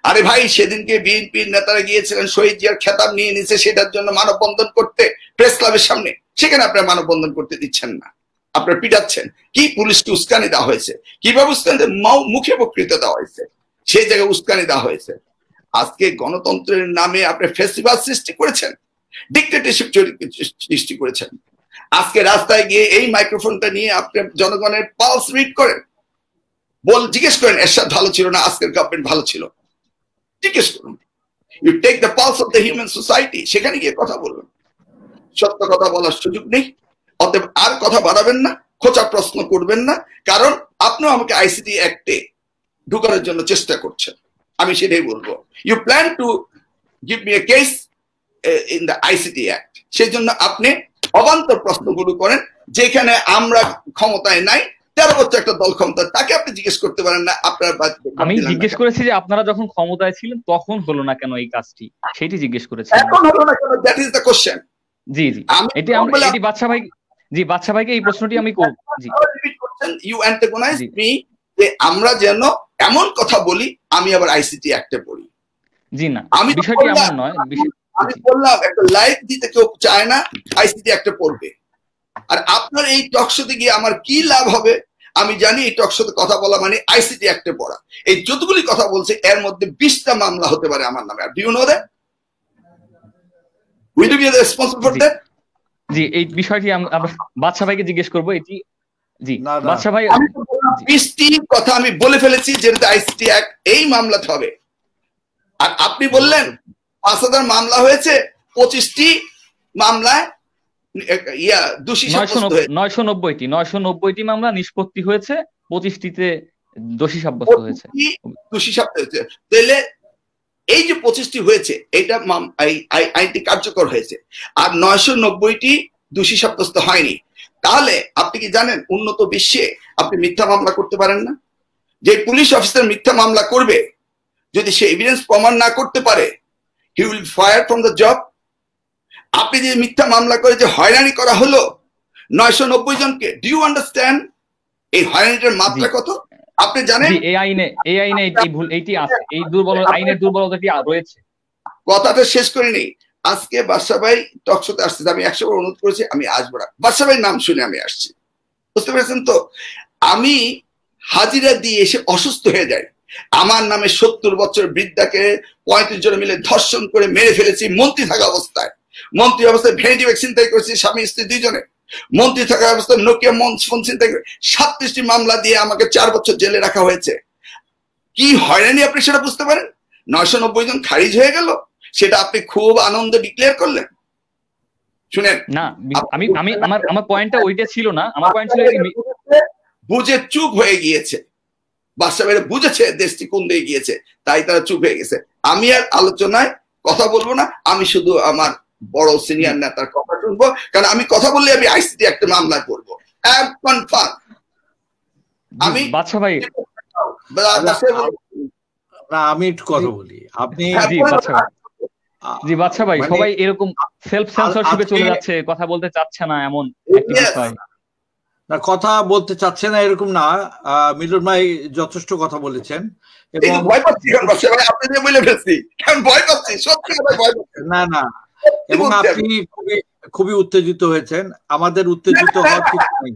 আরে ভাই, সেদিনকে বিএনপির নেতারা গিয়েছিলেন শহীদ জিয়ার খেতাব নিয়ে নিছে সেটার জন্য মানববন্ধন করতে প্রেস ক্লাবের সামনে, সেখানে আপনারা মানববন্ধন করতে দিচ্ছেন না, আপনারা পিটাচ্ছেন। কি পুলিশকে উস্কানি দেওয়া হয়েছে, কিভাবে উস্কানি মুখে বক্তৃতা দেওয়া হয়েছে, সেই জায়গায় উস্কানি দেওয়া হয়েছে। আজকে গণতন্ত্রের নামে আপনি ফেস্টিভাল সৃষ্টি করেছেন, ডিক্টেটরশিপ সৃষ্টি করেছেন। আজকে রাস্তায় গিয়ে এই মাইক্রোফোনটা নিয়ে আপনি জনগণের পালস রিড করেন, জিজ্ঞেস করেন এরশাদ ভালো ছিল না আজকের গভর্নমেন্ট ভালো ছিল, জিজ্ঞেস করুন। You take the pulse of the human society, সেখানে গিয়ে কথা বলবেন। সত্য কথা বলার সুযোগ নেই, অতএব আর কথা বাড়াবেন না, খোঁচা প্রশ্ন করবেন না, কারণ আপনিও আমাকে আইসিটি অ্যাক্টে ঢুকানোর জন্য চেষ্টা করছেন। আমি সেটাই বলবো, you plan to give me a case in the ICT act, সেই জন্য আপনি অবান্তর প্রশ্নগুলো করেন। যেখানে আমরা ক্ষমতায় নাই, 13 বছর একটা দল ক্ষমতা, তাকে আপনি জিজ্ঞেস করতে পারেন না আপনার। আমি জিজ্ঞেস করেছি যে আপনারা যখন ক্ষমতায় ছিলেন তখন হলো না কেন এই কাজটি, সেটি জিজ্ঞেস করেছি। এখন হলো না কেন, দ্যাট ইজ দ্য কোশ্চেন। জি জি, এটি আমরা এটি বাদশা ভাই, জি বাদশা ভাইকে এই প্রশ্নটি আমি করব। জি, ইউ অ্যান্টাগনাইজ মি যে আমরা যেন এমন কথা বলি আমি আবার আইসিটি অ্যাক্টে পড়ি। জি না, বিষয়টি এমন নয়। আমি বললাম একটা লাইভ দিতে কেউ চায় না, আইসিটি অ্যাক্টে পড়বে। আর আপনার এই টকশোতে গিয়ে আমার কি লাভ হবে? আমি জানি এই টকশোতে কথা বলা মানে আইসিটি অ্যাক্টে পড়া। এই যতগুলি কথা বলছে এর মধ্যে 20টা মামলা হতে পারে আমার নামে। আর do you know that? Will you be responsible for that? জি, এই বিষয়টি আমরা বাদশা ভাইকে জিজ্ঞেস করব। এটি জি বাদশা ভাই, 20টি কথা আমি বলে ফেলেছি যেটা আইসিটি অ্যাক্ট এই মামলাতে হবে। আর আপনি বললেন 5000 মামলা হয়েছে, 25টি মামলায় দোষী সাব্যস্ত হয়েছে। 990টি মামলা নিষ্পত্তি হয়েছে, 25টিতে দোষী সাব্যস্ত হয়েছে। তাহলে এই যে 25টি হয়েছে এটা আইনটি কার্যকর হয়েছে, আর 990টি দোষী সাব্যস্ত হয়নি। তাহলে আপনি কি জানেন উন্নত বিশ্বে আপনি মিথ্যা মামলা করতে পারেন না? যে পুলিশ অফিসার মিথ্যা মামলা করবে, যদি সে এভিডেন্স প্রমাণ না করতে পারে, he will fire from the job. আপনি যে মিথ্যা মামলা করে যে হয়রানি করা হলো 990 জনকে, ডু ইউ আন্ডারস্ট্যান্ড এই হয়রানিটার মাত্রা কত? আপনি জানেন এই আইনে এই ভুল এইটি আছে, এই আইনের দুর্বলতাটি রয়েছে। কথাটা শেষ করিনি। আজকে বাদশা ভাই টকশোতে আসছে, আমি 100 বার অনুরোধ করেছি আমি আসবো না, বাদশা ভাই নাম শুনে আমি আসছি, বুঝতে পেরেছেন তো? আমি হাজিরা দিয়ে এসে অসুস্থ হয়ে যাই, আমার নামে 70 বছর বৃদ্ধাকে 35 জন মিলে ধর্ষণ করে মেরে ফেলেছি মন্ত্রী থাকা অবস্থায়। মন্ত্রী অবস্থায় ভ্যানিটি ব্যাগ ছিনতাই করেছি স্বামী স্ত্রী 2 জনে। মন্ত্রী থাকা অবস্থায় নোকিয়া ফোন ছিনতাই করে 37টি মামলা দিয়ে আমাকে 4 বছর জেলে রাখা হয়েছে। কি হয়রানি আপনি সেটা বুঝতে পারেন? 990 জন খারিজ হয়ে গেল, সেটা আপনি খুব আনন্দ ডিক্লেয়ার করলেন। শুনেন না, আমার পয়েন্টটা ওইটা ছিল না। আমার পয়েন্ট ছিল বুঝে চুপ হয়ে গিয়েছে, বাদশা ভাইরা বুঝেছে দেশটি কোন দিকে গিয়েছে, তাই তারা চুপ হয়ে গেছে। আমি আর আলোচনায় কথা বলবো না, আমি শুধু আমার বড় সিনিয়র নেতার কথা শুনবো, কারণ আমি কথা বললে আমি আইসিটি একটা মামলায় পড়বো। আমি বাদশা ভাই, আমি একটু কথা বলি। আপনি জি বাদশা ভাই, সবাই এরকম সেলফ সেন্সরশিপে চলে যাচ্ছে, কথা বলতে চাচ্ছে না, এমন একটি বিষয় না। কথা বলতে চাচ্ছে না এরকম না, মিলন ভাই যথেষ্ট কথা বলেছেন। এবং না না, এবং আপনি খুবই উত্তেজিত হয়েছেন। আমাদের উত্তেজিত হওয়ার কিছু নেই।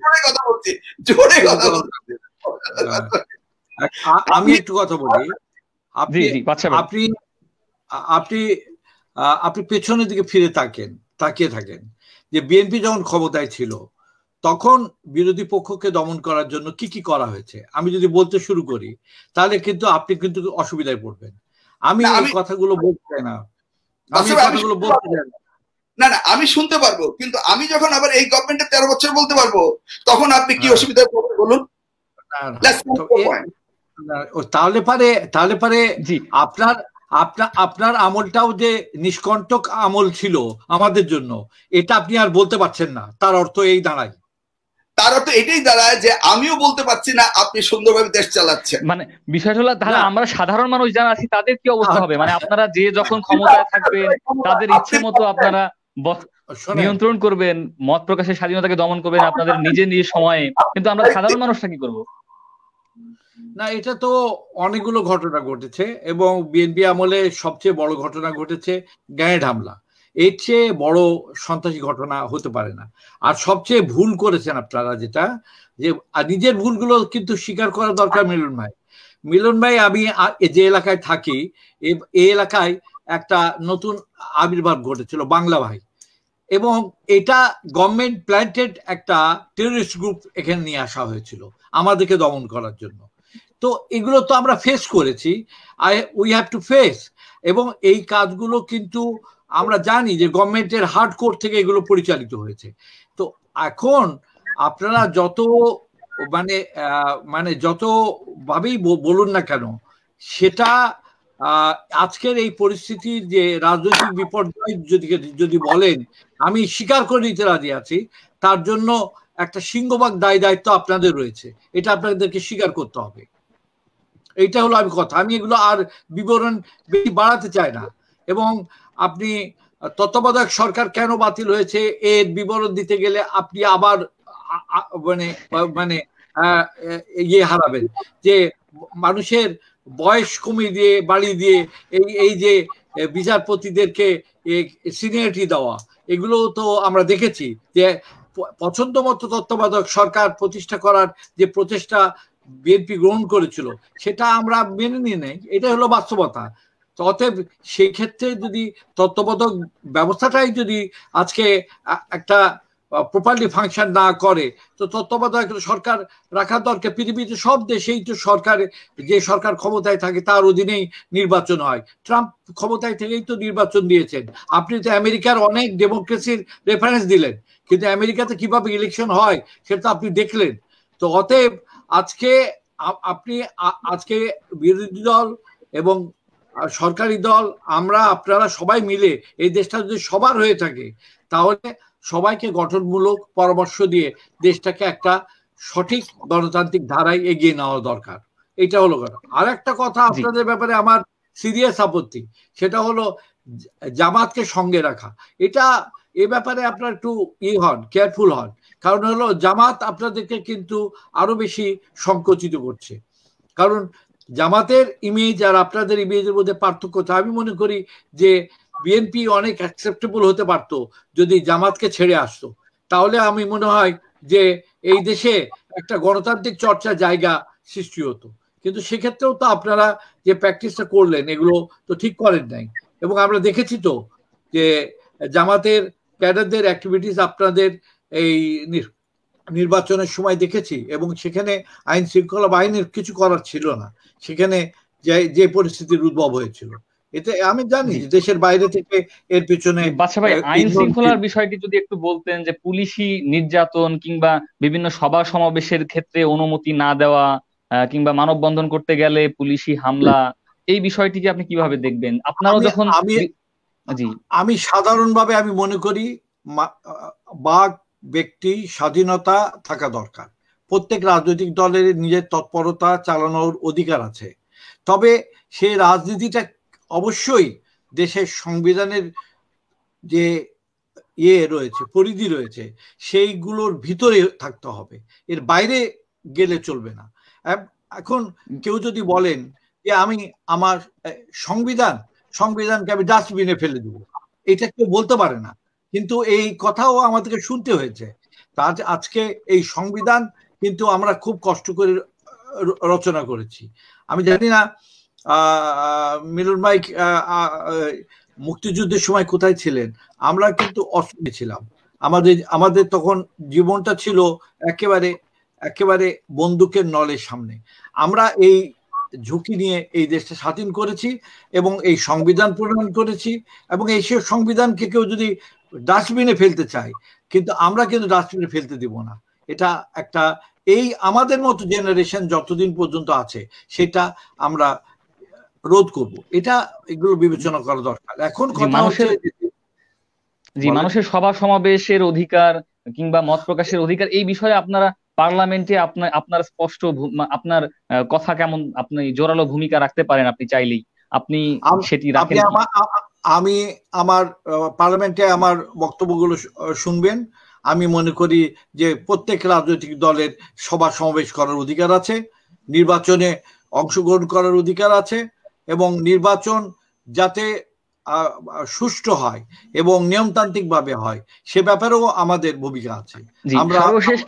আমি একটু কথা বলি। আপনি পেছনের দিকে ফিরে তাকিয়ে থাকেন যে বিএনপি যখন ক্ষমতায় ছিল তখন বিরোধী পক্ষকে দমন করার জন্য কি কি করা হয়েছে। আমি যদি বলতে শুরু করি তাহলে কিন্তু আপনি কিন্তু অসুবিধায় পড়বেন। আমি এই কথাগুলো বলতে চাই না, না, আমি শুনতে পারবো, কিন্তু আমি যখন আবার এই গভর্নমেন্টে 13 বছর বলতে পারবো, তখন আপনি কি অসুবিধায় পড়বেন বলুন? তাহলে পারে আপনার আপনার আমলটাও যে নিষ্কণ্টক আমল ছিল আমাদের জন্য, এটা আপনি আর বলতে পারছেন না, তার অর্থ এই দাঁড়ায়। তার অর্থ এটাই দাঁড়ায় যে আমিও বলতে পারছি না আপনি সুন্দরভাবে দেশ চালাচ্ছেন। মানে বিষয়টা হলো তাহলে আমরা সাধারণ মানুষ যারা আছি তাদের কি অবস্থা হবে? মানে আপনারা যে যখন ক্ষমতায় থাকবেন তাদের ইচ্ছে মতো আপনারা নিয়ন্ত্রণ করবেন, মত প্রকাশের স্বাধীনতাকে দমন করবেন আপনাদের নিজের সময়ে, কিন্তু আমরা সাধারণ মানুষটা কি করবো? না, এটা তো অনেকগুলো ঘটনা ঘটেছে এবং বিএনপি আমলে সবচেয়ে বড় ঘটনা ঘটেছে গ্রেনেড হামলা। এর চেয়ে বড় সন্ত্রাসী ঘটনা হতে পারে না। আর সবচেয়ে ভুল করেছেন আপনারা যেটা, যে নিজের ভুলগুলো কিন্তু স্বীকার করা দরকার। মিলন ভাই আমি যে এলাকায় থাকি এই এলাকায় একটা নতুন আবির্ভাব ঘটেছিল বাংলা ভাই, এবং এটা গভর্নমেন্ট প্ল্যান্টেড একটা টেররিস্ট গ্রুপ এখানে নিয়ে আসা হয়েছিল আমাদেরকে দমন করার জন্য। তো এগুলো তো আমরা ফেস করেছি, উই হ্যাভ টু ফেস। এবং এই কাজগুলো কিন্তু আমরা জানি যে গভর্নমেন্টের হার্ড কোর থেকে এগুলো পরিচালিত হয়েছে। তো এখন আপনারা যত মানে যত ভাবেই বলুন না কেন, সেটা আজকের এই পরিস্থিতির যে রাজনৈতিক বিপর্যয় যদি বলেন, আমি স্বীকার করে নিতে রাজি আছি। তার জন্য একটা সিংহভাগ দায় দায়িত্ব আপনাদের রয়েছে, এটা আপনাদেরকে স্বীকার করতে হবে। এইটা হলো আমি কথা, আমি এগুলো আর বিবরণ বেশি বাড়াতে চাই না। এবং আপনি তত্ত্বাবধায়ক সরকার কেন বাতিল হয়েছে এর বিবরণ দিতে গেলে আপনি আবার মানে ইয়ে হারাবেন, যে মানুষের বয়স কমিয়ে দিয়ে বাড়িয়ে দিয়ে এই যে বিচারপতিদেরকে সিনিয়রিটি দেওয়া, এগুলো তো আমরা দেখেছি যে পছন্দ মতো তত্ত্বাবধায়ক সরকার প্রতিষ্ঠা করার যে প্রচেষ্টা বিএনপি গ্রহণ করেছিল সেটা আমরা মেনে নিয়ে নেই, এটা হলো বাস্তবতা। তো অতএব সেই ক্ষেত্রে যদি তত্ত্বাবধায়ক ব্যবস্থাটাই যদি আজকে একটা প্রপারলি ফাংশন না করে, তো তত্ত্বাবধায়ক সরকার রাখার দরকার। পৃথিবীতে সব দেশেই তো যে সরকার ক্ষমতায় থাকে তার অধীনেই নির্বাচন হয়। ট্রাম্প ক্ষমতায় থেকেই তো নির্বাচন দিয়েছেন। আপনি তো আমেরিকার অনেক ডেমোক্রেসির রেফারেন্স দিলেন, কিন্তু আমেরিকাতে কিভাবে ইলেকশন হয় সেটা তো আপনি দেখলেন। তো অতএব আজকে বিরোধী দল এবং সরকারি দল আপনারা সবাই মিলে এই দেশটা যদি সবার হয়ে থাকে, তাহলে সবাইকে গঠনমূলক পরামর্শ দিয়ে দেশটাকে একটা সঠিক গণতান্ত্রিক ধারায় এগিয়ে নেওয়া দরকার। এটা হলো কথা। আর একটা কথা আপনাদের ব্যাপারে আমার সিরিয়াস আপত্তি, সেটা হলো জামাতকে সঙ্গে রাখা। এ ব্যাপারে আপনারা একটু কেয়ারফুল হন, কারণ হলো জামাত আপনাদেরকে কিন্তু আরো বেশি সংকুচিত করছে। কারণ জামাতের ইমেজ আর আপনাদের ইমেজের মধ্যে পার্থক্য, আমি মনে করি যে বিএনপি অনেক অ্যাকসেপ্টেবল হতে পারত যদি জামাতকে ছেড়ে আসতো। তাহলে আমি মনে হয় যে এই দেশে একটা গণতান্ত্রিক চর্চা জায়গা সৃষ্টি হতো। কিন্তু সেক্ষেত্রেও তো আপনারা যে প্র্যাকটিসটা করলেন এগুলো তো ঠিক করেন নাই। এবং আমরা দেখেছি তো যে জামাতের ক্যাডারদের অ্যাক্টিভিটিস আপনাদের এই নির্বাচনের সময় দেখেছি, এবং সেখানে আইন শৃঙ্খলা বাহিনীর কিছু করার ছিল না, সেখানে যে পরিস্থিতির উদ্ভব হয়েছিল। এতে আমি জানি দেশের বাইরে থেকে এর পিছনে বাদশা ভাই আইন শৃঙ্খলার বিষয়টি যদি একটু বলতেন, যে পুলিশি নির্যাতন কিংবা বিভিন্ন সভা সমাবেশের ক্ষেত্রে অনুমতি না দেওয়া কিংবা মানববন্ধন করতে গেলে পুলিশি হামলা, এই বিষয়টিকে আপনি কিভাবে দেখবেন? আপনারাও যখন আমি সাধারণভাবে আমি মনে করি বাক ব্যক্তি স্বাধীনতা থাকা দরকার। প্রত্যেক রাজনৈতিক দলের নিজের তৎপরতা চালানোর অধিকার আছে, তবে সেই রাজনীতিটা অবশ্যই দেশের সংবিধানের যে রয়েছে, পরিধি রয়েছে, সেইগুলোর ভিতরে থাকতে হবে, এর বাইরে গেলে চলবে না। এখন কেউ যদি বলেন যে আমি আমার সংবিধানকে আমি ডাস্টবিনে ফেলে দেবো, এটা কেউ বলতে পারে না, কিন্তু এই কথাও আমাদেরকে শুনতে হয়েছে। তার আজকে এই সংবিধান কিন্তু আমরা খুব কষ্ট করে রচনা করেছি। আমি জানি না মিলন ভাই মুক্তিযুদ্ধের সময় কোথায় ছিলেন, আমরা কিন্তু অস্ত্রে ছিলাম। আমাদের তখন জীবনটা ছিল একেবারে বন্দুকের নলের সামনে। আমরা এই ঝুঁকি নিয়ে এই দেশটা স্বাধীন করেছি এবং এই সংবিধান প্রণয়ন করেছি, এবং এই সংবিধানকে কেউ যদি ডাস্টবিনে ফেলতে চায়, কিন্তু আমরা কিন্তু ডাস্টবিনে ফেলতে দিব না। এটা একটা আমাদের মতো জেনারেশন যতদিন পর্যন্ত আছে সেটা আমরা রোধ করব, এগুলো বিবেচনা করা দরকার। এখন কথা হচ্ছে মানুষের সভা সমাবেশের অধিকার কিংবা মত প্রকাশের অধিকার, এই বিষয়ে আপনারা পার্লামেন্টে আপনার স্পষ্ট আপনার কথা কেমন, আপনি জোরালো ভূমিকা রাখতে পারেন আপনি চাইলেই, আপনি সেটি রাখেন? আমি আমার পার্লামেন্টে আমার বক্তব্যগুলো শুনবেন। আমি মনে করি যে প্রত্যেক রাজনৈতিক দলের সভা সমাবেশ করার অধিকার আছে, নির্বাচনে অংশগ্রহণ করার অধিকার আছে, এবং নির্বাচন যাতে সুষ্ঠু হয় এবং নিয়মতান্ত্রিক ভাবে হয় সে ব্যাপারেও আমাদের ভূমিকা আছে। আমরা সর্বশেষ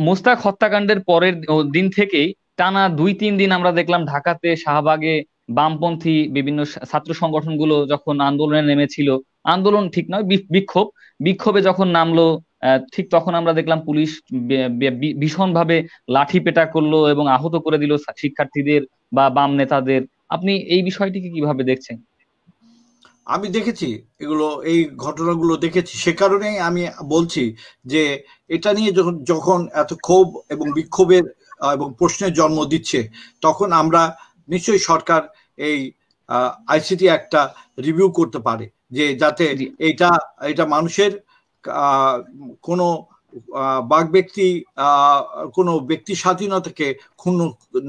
মোস্তাক হত্যাকাণ্ডের পরের দিন থেকেই টানা 2-3 দিন আমরা দেখলাম ঢাকাতে শাহবাগে বামপন্থী বিভিন্ন ছাত্র সংগঠনগুলো যখন আন্দোলনে নেমেছিল, আন্দোলন ঠিক নয়, বিক্ষোভে যখন নামলো, ঠিক তখন আমরা দেখলাম পুলিশ ভীষণভাবে লাঠি পেটা করলো এবং আহত করে দিল শিক্ষার্থীদের বা বাম নেতাদের। আপনি এই বিষয়টিকে কিভাবে দেখছেন? আমি দেখেছি এই ঘটনাগুলো দেখেছি, সে কারণেই আমি বলছি যে এটা নিয়ে যখন এত ক্ষোভ এবং বিক্ষোভের এবং প্রশ্নের জন্ম দিচ্ছে, তখন আমরা নিশ্চয়ই সরকার এই আইসিটি একটা রিভিউ করতে পারে, যে যাতে এটা মানুষের কোনো কোনো ব্যক্তি স্বাধীনতাকে ক্ষুণ্ণ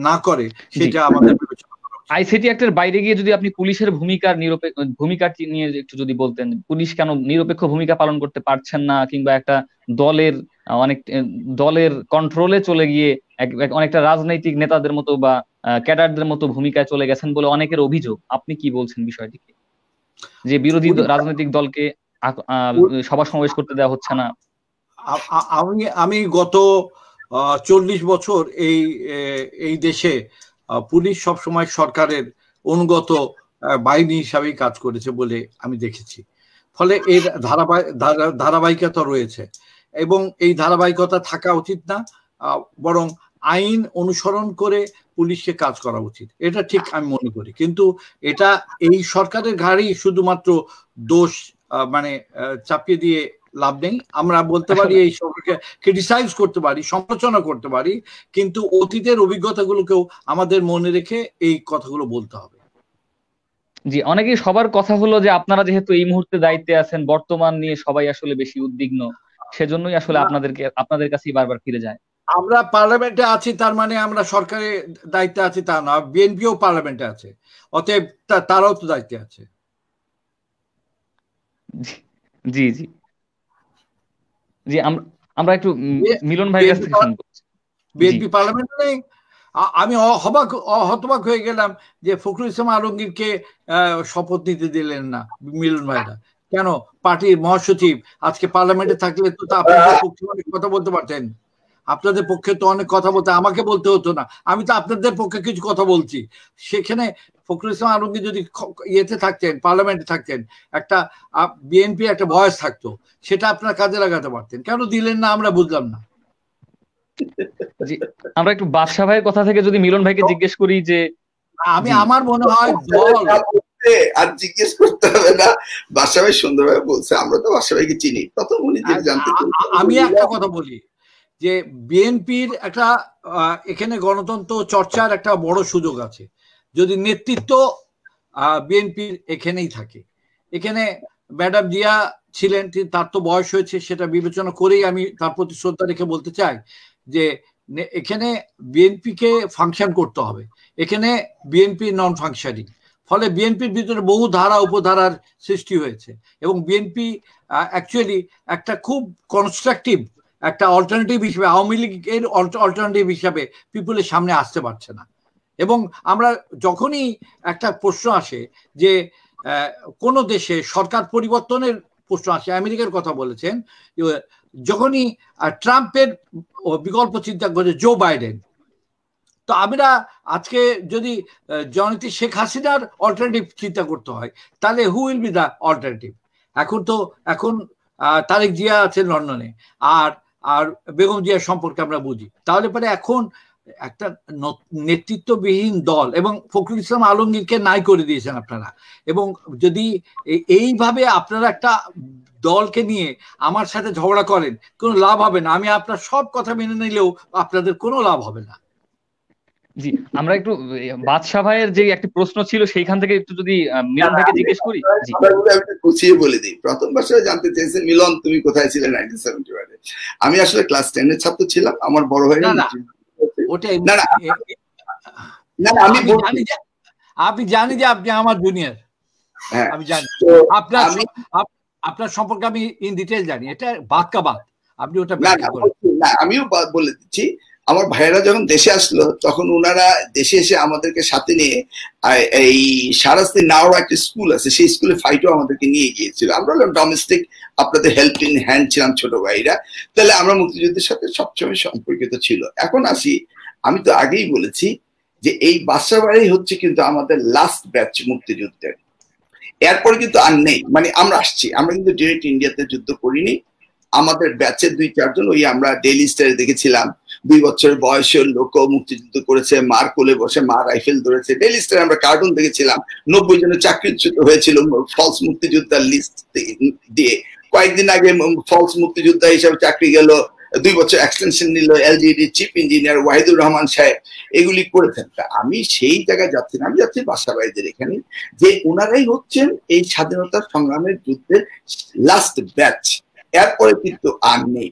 না করে, সেটা আমাদের বিবেচনা। আইসিটি অ্যাক্টের বাইরে গিয়ে যদি আপনি পুলিশের ভূমিকাটি নিয়ে একটু যদি বলতেন, পুলিশ কেন নিরপেক্ষ ভূমিকা পালন করতে পারছেন না, কিংবা একটা দলের কন্ট্রোলে চলে গিয়ে অনেকটা রাজনৈতিক নেতাদের মতো বা ক্যাডারদের মতো ভূমিকায় চলে গেছেন বলে অনেকের অভিযোগ। আপনি কি বলছেন বিষয়টিকে, যে বিরোধী রাজনৈতিক দলকে সভা সমাবেশ করতে দেওয়া হচ্ছে না? আমি গত 40 বছর এই দেশে পুলিশ সবসময় সরকারের অনুগত বাহিনী হিসাবেই কাজ করেছে বলে আমি দেখেছি। ফলে এর ধারাবাহিকতা রয়েছে, এবং এই ধারাবাহিকতা থাকা উচিত না, বরং আইন অনুসরণ করে পুলিশকে কাজ করা উচিত, এটা ঠিক আমি মনে করি। কিন্তু এটা এই সরকারের ঘাড়েই শুধুমাত্র দোষ চাপিয়ে দিয়ে লাভ নেই। আমরা বলতে পারি এই সরকারকে ক্রিটিসাইজ করতে পারি, সমালোচনা করতে পারি, কিন্তু অতীতের অভিজ্ঞতাগুলোকেও আমাদের মনে রেখে এই কথাগুলো বলতে হবে। জি, অনেকেই সবার কথা হলো যে আপনারা যেহেতু এই মুহূর্তে দায়িত্বে আছেন, বর্তমান নিয়ে সবাই আসলে বেশি উদ্বিগ্ন, সেজন্যই আসলে আপনাদের কাছেই বারবার ফিরে যায়। আমরা পার্লামেন্টে আছি, তার মানে আমরা সরকারের দায়িত্বে আছি তা না, বিএনপিও পার্লামেন্টে আছে, অতএব তারাও তো দায়িত্বে আছে। জি জি জি, আমরা একটু মিলন ভাইয়ের কাছ থেকে শুনবো। বিএনপি পার্লামেন্টে নেই। আমি হতবাক হয়ে গেলাম যে ফখরুল ইসলাম আলমগীরকে শপথ নিতে দিলেন না মিলন ভাইরা। কেন? পার্টির মহাসচিব আজকে পার্লামেন্টে থাকলে তো আপনাদের পক্ষে অনেক কথা বলতে পারতেন, আপনাদের পক্ষে তো অনেক কথা বলতে আমাকে বলতে হতো না, আমি তো আপনাদের পক্ষে কিছু কথা বলছি। সেখানে ফখরুল ইসলাম আলমগীর যদি ইয়েতে থাকতেন, পার্লামেন্টে থাকতেন, একটা বিএনপি একটা ভয়েস থাকতো, সেটা আপনারা কাজে লাগাতে পারতেন। কেন দিলেন না আমরা বুঝলাম না। আমরা একটু বাদশা ভাইয়ের কথা থেকে যদি মিলন ভাইকে জিজ্ঞেস করি, যে আমার মনে হয় দল আর জিজ্ঞেস করতে হবে না, বাদশা ভাই সুন্দরভাবে বলছে, আমরা তো বাদশা ভাইকে চিনি, তত উনি জানতে। আমি একটা কথা বলি যে বিএনপির একটা এখানে গণতন্ত্র চর্চার একটা বড় সুযোগ আছে যদি নেতৃত্ব বিএনপির এখানেই থাকে। এখানে ম্যাডাম জিয়া ছিলেন, তার তো বয়স হয়েছে, সেটা বিবেচনা করেই আমি তার প্রতি শ্রদ্ধা রেখে বলতে চাই যে এখানে বিএনপিকে ফাংশন করতে হবে, এখানে বিএনপি নন ফাংশনিং। ফলে বিএনপির ভিতরে বহু ধারা উপধারার সৃষ্টি হয়েছে, এবং বিএনপি অ্যাকচুয়ালি একটা খুব কনস্ট্রাকটিভ একটা অল্টারনেটিভ হিসেবে, আওয়ামী লীগের অল্টারনেটিভ হিসাবে পিপুলের সামনে আসতে পারছে না। এবং আমরা যখনই একটা প্রশ্ন আসে যে কোন দেশে সরকার পরিবর্তনের প্রশ্ন আসে, আমেরিকার কথা বলেছেন, যখনই ট্রাম্পের বিকল্প চিন্তা করে জো বাইডেন, তো আমরা আজকে যদি জননেত্রী শেখ হাসিনার অল্টারনেটিভ চিন্তা করতে হয়, তাহলে who will be the alternative? এখন তারেক জিয়া আছেন লন্ডনে, আর বেগম জিয়ার সম্পর্কে আমরা বুঝি, তাহলে পরে এখন একটা নেতৃত্ববিহীন দল, এবং ফখরুল ইসলাম আলমগীরকে নাই করে দিয়েছেন আপনারা, এবং যদি এইভাবে আপনারা একটা দলকে নিয়ে আমার সাথে ঝগড়া করেন, কোনো লাভ হবে না। আমি আপনার সব কথা মেনে নিলেও আপনাদের কোনো লাভ হবে না। জি, আমরা একটু বাদশা ভাইয়ের যে একটি প্রশ্ন ছিল সেইখান থেকে একটু যদি মিলন ভাইকে জিজ্ঞেস করি। জি, গুছিয়ে বলে দিই। প্রথম বর্ষে জানতে চাইছে মিলন তুমি কোথায় ছিলে 1971-এ? আমি আসলে ক্লাস 10 এর ছাত্র ছিলাম। আমার বড় ভাই আপনি জানি যে আপনি আমার জুনিয়র, আমি জানি আপনার সম্পর্কে আমি ইন ডিটেইল জানি, এটা বাদ কা বাদ, আপনি ওটা না আমিও বলে দিচ্ছি। আমার ভাইয়েরা যখন দেশে আসলো তখন ওনারা দেশে এসে আমাদেরকে সাথে নিয়ে এই সারাস্তি নাওর একটা স্কুল আছে, সেই স্কুলে ফাইটও আমাদেরকে নিয়ে গিয়েছিল। আমরা হলাম ডোমেস্টিক, আপনাদের হেল্পিং হ্যান্ড ছিলাম ছোট ভাইরা। তাহলে আমরা মুক্তিযুদ্ধের সাথে সবসময় সম্পর্কিত ছিল। এখন আসি, আমি তো আগেই বলেছি যে এই বাসাবাড়ি হচ্ছে কিন্তু আমাদের লাস্ট ব্যাচ মুক্তিযুদ্ধের, এরপরে কিন্তু আর নেই। মানে আমরা আসছি, আমরা কিন্তু ডিরেক্ট ইন্ডিয়াতে যুদ্ধ করিনি। আমাদের ব্যাচের 2-4 জন, ওই আমরা ডেইলি স্টারে দেখেছিলাম 2 বছরের বয়সের লোক মুক্তিযুদ্ধ করেছে, মার কোলে বসে মা রাইফেল ধরেছে। ডেইলি স্টারে আমরা কার্টুন দেখেছিলাম। 90 জনের চাকরিচ্যুত হয়েছিল ফলস মুক্তিযোদ্ধার লিস্ট দিয়ে। কয়েকদিন আগে ফলস মুক্তিযোদ্ধা হিসাবে চাকরি গেল, 2 বছর এক্সটেনশন নিল LGD chief engineer Wahidur Rahman সাহেব, এগুলি করেছেন। আমি সেই জায়গায় যাচ্ছি না, আমি যাচ্ছি বাসা ভাইদের এখানে, যে ওনারাই হচ্ছেন এই স্বাধীনতা সংগ্রামের যুদ্ধের লাস্ট ব্যাচ, এরপরে কিন্তু আর নেই।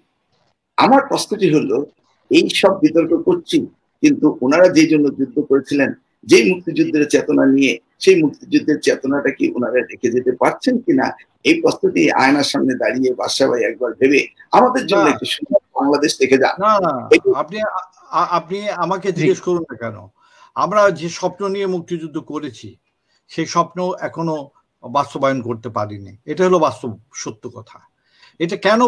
আমার প্রশ্নটি হলো, এই সব বিতর্ক করছি, কিন্তু ওনারা যেই জন্য যুদ্ধ করেছিলেন, যেই মুক্তিযুদ্ধের চেতনা নিয়ে, সেই মুক্তিযুদ্ধের চেতনাটা কি ওনারা রেখে যেতে পারছেন কিনা, এই প্রশ্নটি আয়নার সামনে দাঁড়িয়ে বাদশা ভাই একবার ভেবে আমাদের জন্য একটু সুন্দর বাংলাদেশ দেখে যান। আপনি আমাকে জিজ্ঞেস করুন না কেন, আমরা যে স্বপ্ন নিয়ে মুক্তিযুদ্ধ করেছি সেই স্বপ্ন এখনো বাস্তবায়ন করতে পারিনি, এটা হলো বাস্তব সত্য কথা। এটা কেন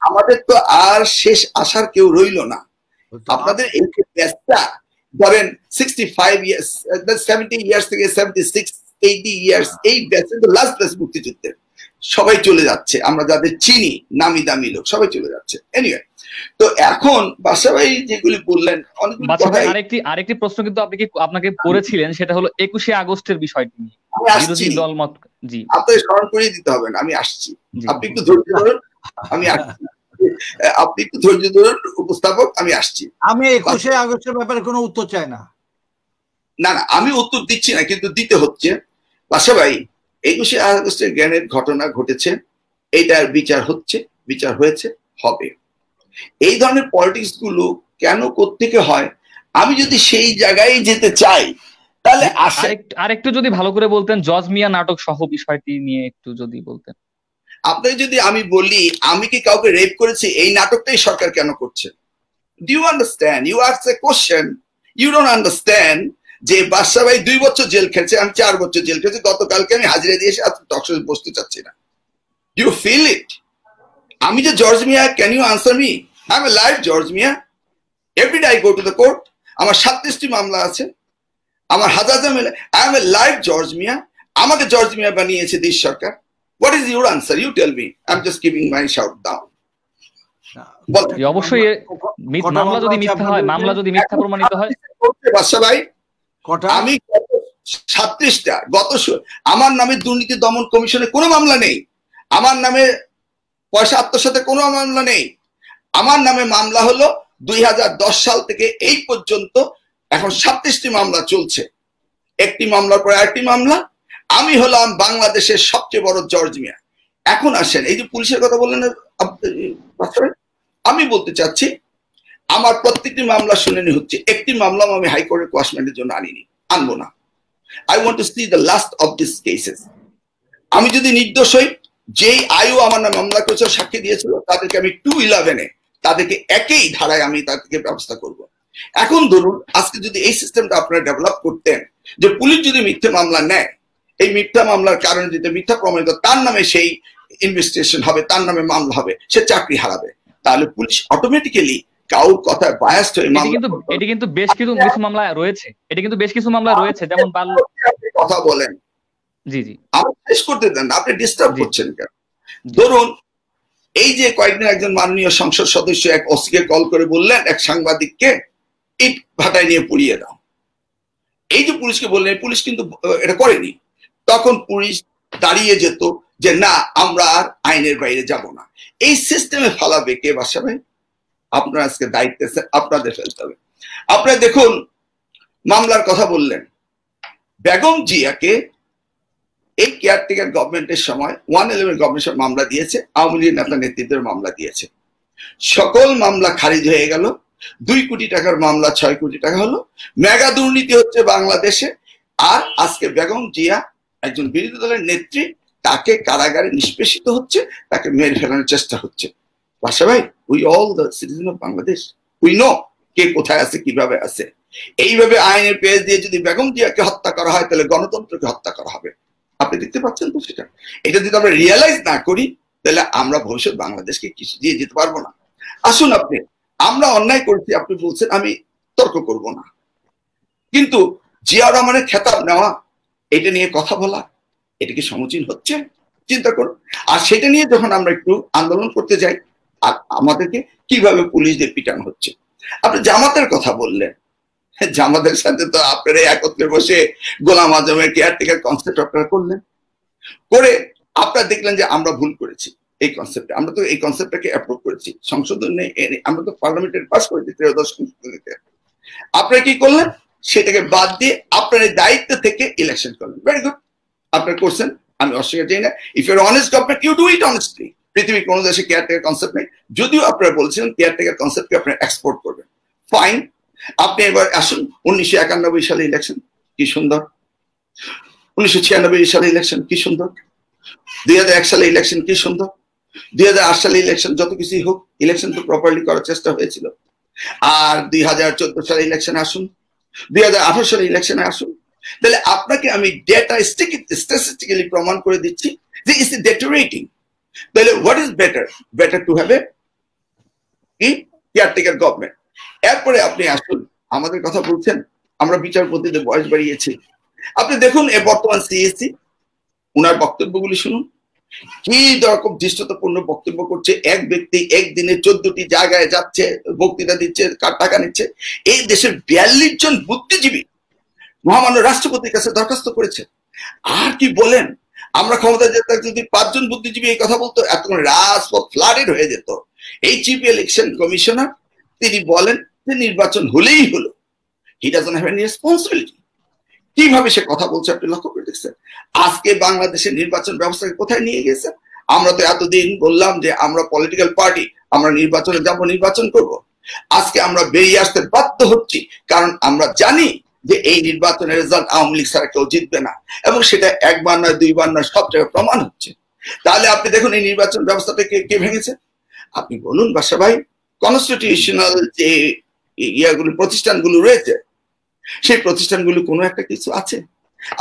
আমাদের তো আর শেষ আসার কেউ রইল না। আপনাদের এই ব্যাচটা ধরেন 65 ইয়ার্স, 70 ইয়ার্স থেকে 76 80 ইয়ার্স, এই ব্যাচের তো লাস্ট ব্যাচ মুক্তিযুদ্ধের, সবাই চলে যাচ্ছে। আমরা যাদের চিনি নামি দামি লোক সবাই চলে যাচ্ছে। এনিওয়ে, তো এখন বাদশা ভাই যেগুলি বললেন, আরেকটি প্রশ্ন কিন্তু আপনাকে করেছিলেন, সেটা হলো 21শে আগস্টের বিষয়টি নিয়ে বিরোধী দলমত। জি, আপনাকে স্মরণ করিয়ে দিতে হবে না, আমি আসছি, আপনি একটু ধৈর্য ধরুন, আমি আসছি, আপনি একটু ধৈর্য ধরুন উপস্থাপক, আমি আসছি। আমি 21শে আগস্টের ব্যাপারে কোনো উত্তর চাই না। না না, আমি উত্তর দিচ্ছি না, কিন্তু দিতে হচ্ছে। বাদশা ভাই, 21শে আগস্টের জ্ঞানের ঘটনা ঘটেছে, এইটার বিচার হচ্ছে, বিচার হয়েছে, হবে। এই ধরনের পলিটিক্স গুলো কেন কোত্থেকে হয়, আমি যদি সেই জায়গায় যেতে চাই তাহলে আরেকটু যদি ভালো করে বলতেন, জজ মিয়া নাটক সহ বিষয়টি নিয়ে একটু যদি বলতেন। আপনাকে যদি আমি বলি আমি কি কাউকে রেপ করেছি, এই নাটকটাই সরকার কেন করছে? Do you understand? You ask a question, you don't understand যে বাদশা ভাই 2 বছর জেল খেয়েছে, আমি 4 বছর জেল খেয়েছি। গতকালকে আমি হাজিরা দিয়ে এসে টকশো বসতে চাচ্ছি না। Do you feel it? আমি যে George Miah, can you answer me? I am alive George Miah. Everyday I go to the court. আমার 37টি মামলা আছে, আমার হাজার মামলা। I am alive George Miah. আমাকে জর্জ মিয়া বানিয়েছে দেশ সরকার। What is your answer? You tell me. I'm just giving my shout down. অবশ্যই মামলা যদি মিথ্যা হয়, মামলা যদি মিথ্যা প্রমাণিত হয়, বাদশা ভাই, আমি 37টা আমার নামে দুর্নীতি দমন কমিশনে কোনো মামলা নেই, আমার নামে পয়সা আত্মসাতের কোনো মামলা নেই। আমার নামে মামলা হলো 2010 সাল থেকে এই পর্যন্ত এখন 37টি মামলা চলছে, একটি মামলার পর আরেকটি মামলা। আমি হলাম বাংলাদেশের সবচেয়ে বড় জর্জ মিয়া। এখন আসেন, এই যে পুলিশের কথা বললেন, আমি বলতে চাচ্ছি আমার প্রত্যেকটি মামলা শুনানি হচ্ছে। একটি মামলা আমি হাইকোর্টের কোয়াশমেন্টের জন্য আনবো না। I want to C the last of this cases. আমি যদি নির্দোষ হই, যেই আয়ু আমার নামে মামলা করেছে, সাক্ষী দিয়েছিল, তাদেরকে আমি 211-এ তাদেরকে একই ধারায় আমি তাদেরকে ব্যবস্থা করব। এখন ধরুন, আজকে যদি এই সিস্টেমটা আপনারা ডেভেলপ করতেন, যে পুলিশ যদি মিথ্যে মামলা নেয়, এই মিথ্যা মামলার কারণে যদি মিথ্যা প্রমাণিত, তার নামে সেই ইনভেস্টিগেশন হবে, তার নামে মামলা হবে, সে চাকরি হারাবে, তাহলে পুলিশ অটোমেটিক্যালি কাউর কথায় বায়াসড হয়ে এটি কিন্তু বেশ কিছু মামলা রয়েছে, যেমন কথা বলেন। জি জি, আপনি শেষ করতে দেন, আপনি ডিস্টার্ব করছেন কেন? ধরুন, এই যে কয়েকদিন একজন মাননীয় সংসদ সদস্য এক ওসিকে কল করে বললেন এক সাংবাদিককে ইট ভাটায় নিয়ে পুড়িয়ে দাও। এই যে পুলিশকে বললেন, পুলিশ কিন্তু এটা করেনি। তখন পুলিশ দাঁড়িয়ে যেত যে না, আমরা আর আইনের বাইরে যাব না। এই সিস্টেমে ফালাবে কে বাদশা ভাই? আপনারা আজকে দায়িত্ব আপনাদের ফেলতে হবে। আপনারা দেখুন, মামলার কথা বললেন, বেগম জিয়াকে এই কেয়ারটেকার গভর্নমেন্টের সময় 111 গভর্নমেন্ট মামলা দিয়েছে, আওয়ামী লীগ নেতা নেতৃত্বের মামলা দিয়েছে। সকল মামলা খারিজ হয়ে গেল। 2 কোটি টাকার মামলা 6 কোটি টাকা হলো। মেগা দুর্নীতি হচ্ছে বাংলাদেশে। আর আজকে বেগম জিয়া একজন বিরোধী দলের নেত্রী, তাকে কারাগারে নিষ্পেষিত হচ্ছে, তাকে মেরে ফেলানোর চেষ্টা হচ্ছে। বাসা ভাই, we all the citizen of Bangladesh, we know কে কোথায় আছে, কিভাবে আছে। এইভাবে আইনের পেজ দিয়ে যদি বেগম জিয়াকে হত্যা করা হয়, তাহলে গণতন্ত্রকে হত্যা করা হবে। আপনি দেখতে পাচ্ছেন তো সেটা। এটা যদি আমরা রিয়েলাইজ না করি, তাহলে আমরা ভবিষ্যৎ বাংলাদেশকে কিছু দিয়ে যেতে পারবো না। আসুন, আপনি আমরা অন্যায় করছি, আপনি বলছেন, আমি তর্ক করব না, কিন্তু জিয়া রহমানের খেতাব নেওয়া, এটা নিয়ে কথা বলা, এটা কি সমীচীন হচ্ছে? চিন্তা করুন। আর সেটা নিয়ে যখন আমরা একটু আন্দোলন করতে যাই, আর আমাদেরকে কিভাবে পুলিশ দিয়ে পিটানো হচ্ছে। আপনি জামাতের কথা বললেন, জামাতের সাথে তো আপনারা একত্রে বসে গোলাম আজমের কেয়ারটেকার কনসেপ্ট আপনারা করলেন, করে আপনারা দেখলেন যে আমরা ভুল করেছি এই কনসেপ্টে। আমরা তো এই কনসেপ্টটাকে অ্যাপ্রুভ করেছি, সংশোধনে আমরা তো পার্লামেন্টের পাস করেছি 13শ সংশোধনীতে। আপনারা কি করলেন? সেটাকে বাদ দিয়ে আপনার এই দায়িত্ব থেকে ইলেকশন করলেন। ভেরি গুড, আপনারা করছেন, আমি অস্বীকার করি না। If your honest government, you do it honestly. পৃথিবীর কোনো দেশে কেয়ারটেকার কনসেপ্ট নেই, যদিও আপনারা বলছেন কেয়ারটেকার কনসেপ্টকে আপনারা এক্সপোর্ট করবেন। ফাইন, আপনি এবার আসুন। 1991 সালে ইলেকশন কি সুন্দর, 1996 সালে ইলেকশন কি সুন্দর, 2001 সালে ইলেকশন কি সুন্দর, 2008 সালে ইলেকশন, যত কিছুই হোক, ইলেকশন তো প্রপারলি করার চেষ্টা হয়েছিল। আর 2014 সালে ইলেকশনে আসুন, 2018 সালে ইলেকশনে আসুন। তাহলে আপনাকে আমি ডেটা স্ট্যাটিস্টিক্যালি প্রমাণ করে দিচ্ছি যে ইটস ডেটোরেটিং। তাহলে what is better? Better to have a caretaker government. এরপরে আপনি আসুন, আমাদের কথা বলছেন আমরা বিচারপতিদের বয়স বাড়িয়েছি। আপনি দেখুন এ বর্তমান সিএসি, উনার বক্তব্যগুলি শুনুন, কি রকম দৃষ্টতাপূর্ণ বক্তব্য করছে। এক ব্যক্তি একদিনে 14টি জায়গায় যাচ্ছে, বক্তৃতা দিচ্ছে, টাকা নিচ্ছে। এই দেশের 42 জন বুদ্ধিজীবী মহামান্য রাষ্ট্রপতির কাছে দরখাস্ত করেছে। আর কি বলেন, আমরা ক্ষমতা যেতে যদি 5 জন বুদ্ধিজীবী এই কথা বলতো, এতক্ষণ রাজপথ ফ্লাডেড হয়ে যেত। এই চিফ ইলেকশন কমিশনার তিনি বলেন যে নির্বাচন হলেই হলো, he doesn't have any responsibility. কিভাবে সে কথা বলছে আপনি লক্ষ্য করে দেখছেন। আজকে বাংলাদেশের নির্বাচন ব্যবস্থাকে কোথায় নিয়ে গেছে? আমরা তো এতদিন বললাম যে আমরা পলিটিক্যাল পার্টি, আমরা নির্বাচনে যাব, নির্বাচন করব। আজকে আমরা বেরিয়ে আসতে বাধ্য হচ্ছি, কারণ আমরা জানি যে এই নির্বাচনের রেজাল্ট আওয়ামী লীগ ছাড়া কেউ জিতবে না, এবং সেটা একবার নয়, 2বার নয়, সব জায়গায় প্রমাণ হচ্ছে। তাহলে আপনি দেখুন এই নির্বাচন ব্যবস্থাটাকে কে ভেঙেছে? আপনি বলুন বাসা ভাই, কনস্টিটিউশনাল যে ইয়াগুলো প্রতিষ্ঠানগুলো রয়েছে, সেই প্রতিষ্ঠানগুলো কোনো একটা কিছু আছে?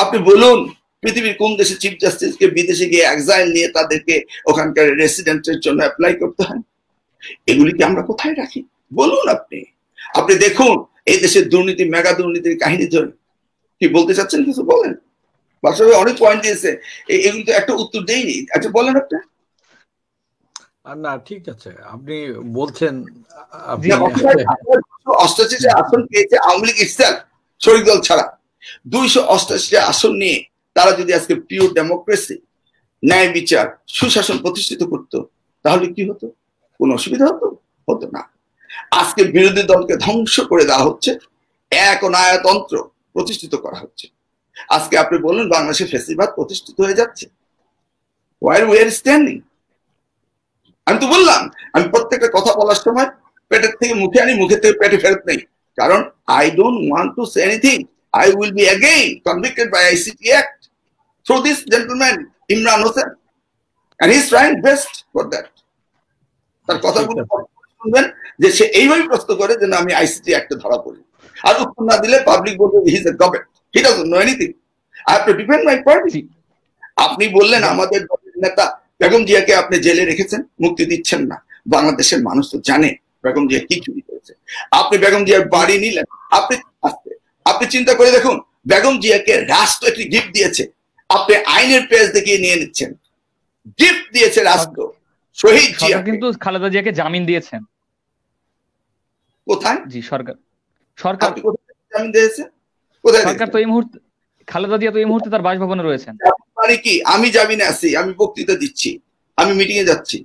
আপনি বলুন পৃথিবীর কোন দেশে চিফ জাস্টিসকে বিদেশে গিয়ে এক্সাইল নিয়ে তাদেরকে ওখানকার রেসিডেন্টের জন্য অ্যাপ্লাই করতে হয়? এগুলিকে আমরা কোথায় রাখি বলুন আপনি। আপনি দেখুন এই দেশের দুর্নীতি, মেগা দুর্নীতির কাহিনী ধরে কি বলতে চাচ্ছেন, কিছু বলেন। বাসায় অনেক পয়েন্ট দিয়েছে, এগুলি তো একটা উত্তর দেয়নি। আচ্ছা বলেন আপনি। না ঠিক আছে, আপনি বলছেন 88 আসন পেয়েছে আওয়ামী লীগ ইটসেলফ, শরিক দল ছাড়া। 288 আসন নিয়ে তারা যদি আজকে পিওর ডেমোক্রেসি, ন্যায় বিচার, সুশাসন প্রতিষ্ঠিত করত, তাহলে কি হতো? কোন অসুবিধা হতো? হতো না। আজকে বিরোধী দলকে ধ্বংস করে দেওয়া হচ্ছে, এক নায়তন্ত্র প্রতিষ্ঠিত করা হচ্ছে। আজকে আপনি বলুন বাংলাদেশে ফ্যাসিবাদ প্রতিষ্ঠিত হয়ে যাচ্ছে। Where we are standing. আমি তো বললাম, আমি প্রত্যেকটা কথা বলার সময় পেটের থেকে মুখে আনি, মুখের থেকে পেটে ফেরত নেই, কারণ I don't want to say anything. I will be again convicted by ICT Act through this gentleman Imran Hossain, and he's trying best for that. তার কথাগুলো শুনবেন যে সে এইভাবে প্রশ্ন করে যেন আমি আইসিটি অ্যাক্টে ধরা পড়ি, আর উত্তর না দিলে পাবলিক বলবে he is a government, he doesn't know anything, I have to defend my party. আপনি বললেন আমাদের নেতা বেগম জিয়াকে আপনি জেলে রেখেছেন, মুক্তি দিচ্ছেন না। বাংলাদেশের মানুষ তো জানে বেগম জিয়া কি চুরি করেছে। আপনি বেগম জিয়ার বাড়ি নিলেন, আপনি চিন্তা করে দেখুন, বেগম জিয়াকে রাষ্ট্র একটি গিফট দিয়েছে, আপনি আইনের পেজ দেখিয়ে নিয়ে নিচ্ছেন। গিফট দিয়েছে রাষ্ট্র, শহীদ জিয়া কিন্তু খালেদা জিয়াকে জামিন দিয়েছেন কোথায়? জি সরকার জামিন দিয়েছে কোথায়? সরকার তো এই মুহূর্তে, খালেদা জিয়া তো এই মুহূর্তে তার বাসভবনে রয়েছেন। মানে কি আমি জামিনে আছি, আমি বক্তৃতা দিচ্ছি, আমি মিটিং এ যাচ্ছি,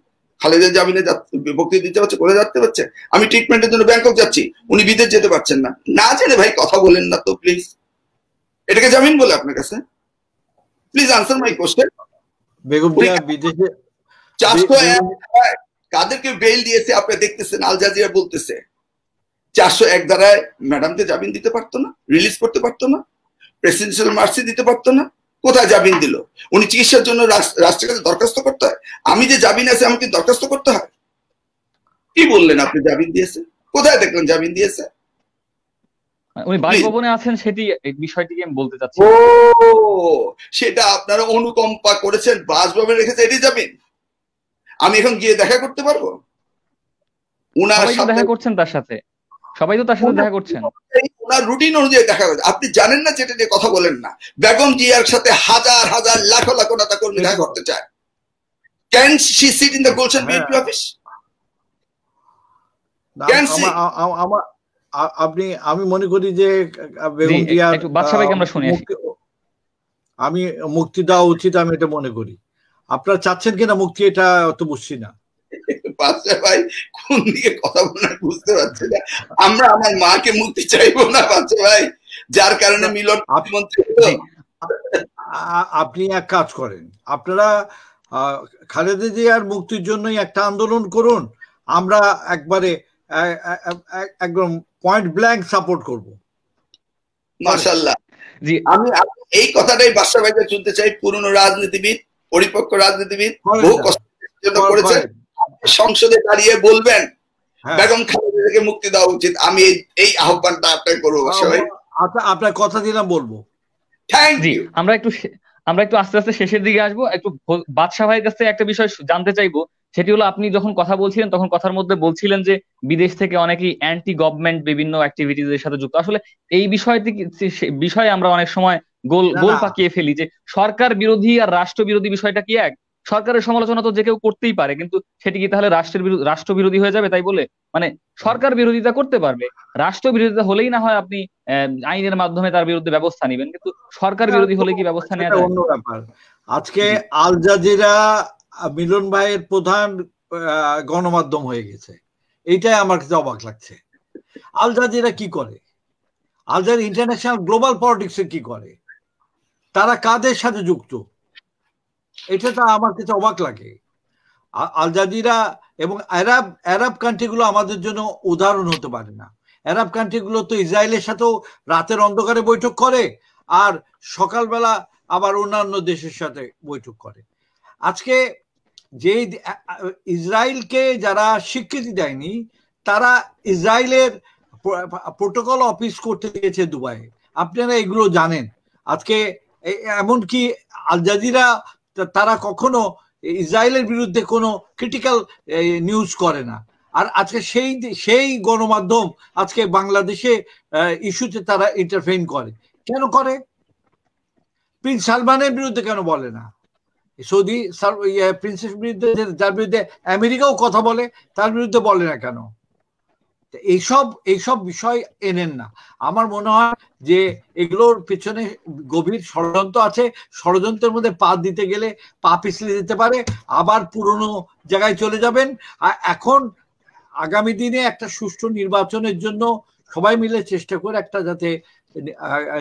খালেদা জামিনে বক্তৃতা দিতে হচ্ছে, কোথায় যেতে হচ্ছে? আমি ট্রিটমেন্টের জন্য ব্যাংকক যাচ্ছি, উনি বিদেশ যেতে পারছেন না। না জেনে ভাই কথা বলেন না তো প্লিজ। এটাকে জামিন বলে আপনার কাছে? Please answer my question. Begum Zia বিদেশে কাদেরকে বেইল দিয়েছে আপনি দেখতেছেন, আল জাজিরা বলতেছে 401 ধারায় ম্যাডামকে জামিন দিতে পারতো না, রিলিজ করতে পারতো না, প্রেসিডেন্সিয়াল মার্সি দিতে পারতো না? কোথায় জামিন দিল? উনি চিকিৎসার জন্য রাষ্ট্রের কাছে দরখাস্ত করতে হয়? আমি যে জামিন আছে আমাকে দরখাস্ত করতে হয়? কি বললেন আপনি জামিন দিয়েছে? কোথায় দেখলেন জামিন দিয়েছে? উনি বাসভবনে আছেন, সেটি বিষয়টি আমি বলতে চাচ্ছি। ও, সেটা আপনারা অনুকম্পা করেছেন, বাসভবনে রেখেছে, এটি জামিন? আমি এখন গিয়ে দেখা করতে পারবো? উনার সাথে দেখা করছেন, তার সাথে সবাই তো তার সাথে দেখা করছেন, উনার রুটিন অনুযায়ী দেখা করছে। আপনি জানেন না যেটা নিয়ে কথা বলেন না? বেগম জিয়ার সাথে হাজার হাজার লাখ লাখ নেতা কর্মী দেখা করতে চায়। Can she sit in the Gulshan BNP office? Can she? আমি মনে করি যে বেগম জিয়া বাদশা ভাইকে আমরা শুনি, আমি মুক্তি দেওয়া উচিত, আমি এটা মনে করি। আপনারা চাচ্ছেন কিনা মুক্তি, এটা অত বুঝছি না। বাদশা ভাই কোন দিকে কথা বলেন বুঝতে পারছি না। আমরা আমার মাকে মুক্তি চাইবো না বাদশা ভাই, যার কারণে মিলন মন্ত্রী। আপনি এক কাজ করেন, আপনারা খালেদা জিয়ার মুক্তির জন্যই একটা আন্দোলন করুন, আমরা একবারে একদম পয়েন্ট ব্ল্যাঙ্ক সাপোর্ট করব। মাশাআল্লাহ। জি, আমি এই কথাটাই বাদশা ভাইকে শুনতে চাই। পুরনো রাজনীতিবিদ, পরিপক্ক রাজনীতিবিদ, বহু কষ্টের জন্য করেছেন, সংসদে দাঁড়িয়ে বলবেন বেগম খালেদাকে মুক্তি দেওয়া উচিত। আমি এই আহ্বানটা আপনাকে করবো বাদশা ভাই। আপনার কথা দিলাম বলবো। Thank you. আমরা একটু আস্তে আস্তে শেষের দিকে আসবো। একটু বাদশা ভাইয়ের কাছে একটা বিষয় জানতে চাইবো, সেটি হলো আপনি যখন কথা বলছিলেন তখন কথার মধ্যে বলছিলেন যে বিদেশ থেকে অনেকেই অ্যান্টি গভর্নমেন্ট বিভিন্ন অ্যাক্টিভিটিজ এর সাথে যুক্ত। আসলে এই বিষয়ে আমরা অনেক সময় গোল পাকিয়ে ফেলি যে সরকার বিরোধী আর রাষ্ট্র বিরোধী বিষয়টা কি এক? সরকারের সমালোচনা তো যে কেউ করতেই পারে, কিন্তু সেটি কি তাহলে রাষ্ট্র বিরোধী হয়ে যাবে? তাই বলে মানে সরকার বিরোধিতা করতে পারবে, রাষ্ট্র বিরোধিতা হলেই না হয় আপনি আইনের মাধ্যমে তার বিরুদ্ধে ব্যবস্থা নেবেন, কিন্তু সরকার বিরোধী হলে কি ব্যবস্থা নেওয়া যায়? অন্য ব্যাপার। আজকে আল জাজিরা মিলন ভাইয়ের প্রধান গণমাধ্যম হয়ে গেছে, এইটাই আমার কাছে অবাক লাগছে। আল জাজিরা কি করে? Al Jazeera international global politics কি করে? তারা কাদের সাথে যুক্ত? এটা তো আমার কাছে অবাক লাগে। আল জাজিরা এবং আরব কান্ট্রিগুলো আমাদের জন্য উদাহরণ হতে পারে না। আরব কান্ট্রিগুলো তো ইসরায়েলের সাথেও রাতের অন্ধকারে বৈঠক করে, আর সকালবেলা আবার অন্যান্য দেশের সাথে বৈঠক করে। আজকে যে ইসরায়েলকে যারা স্বীকৃতি দেয়নি, তারা ইসরায়েলের প্রোটোকল অফিস করতে গিয়েছে দুবাইয়ে। আপনারা এগুলো জানেন। আজকে এমনকি আল জাজিরা তারা কখনো ইসরায়েলের বিরুদ্ধে কোনো ক্রিটিক্যাল নিউজ করে না। আর আজকে সেই গণমাধ্যম আজকে বাংলাদেশে ইস্যুতে তারা ইন্টারফেইন করে। কেন করে? প্রিন্স সালমানের বিরুদ্ধে কেন বলে না? সৌদি প্রিন্সেস বিরুদ্ধে, যার বিরুদ্ধে আমেরিকাও কথা বলে, তার বিরুদ্ধে বলে না কেন? এইসব বিষয় এনেন না। আমার মনে হয় যে এগুলোর পেছনে গভীর ষড়যন্ত্র আছে। ষড়যন্ত্রের মধ্যে পা দিতে গেলে পা পিছলে দিতে পারে, আবার পুরনো জায়গায় চলে যাবেন। আর এখন আগামী দিনে একটা সুষ্ঠু নির্বাচনের জন্য সবাই মিলে চেষ্টা করে একটা যাতে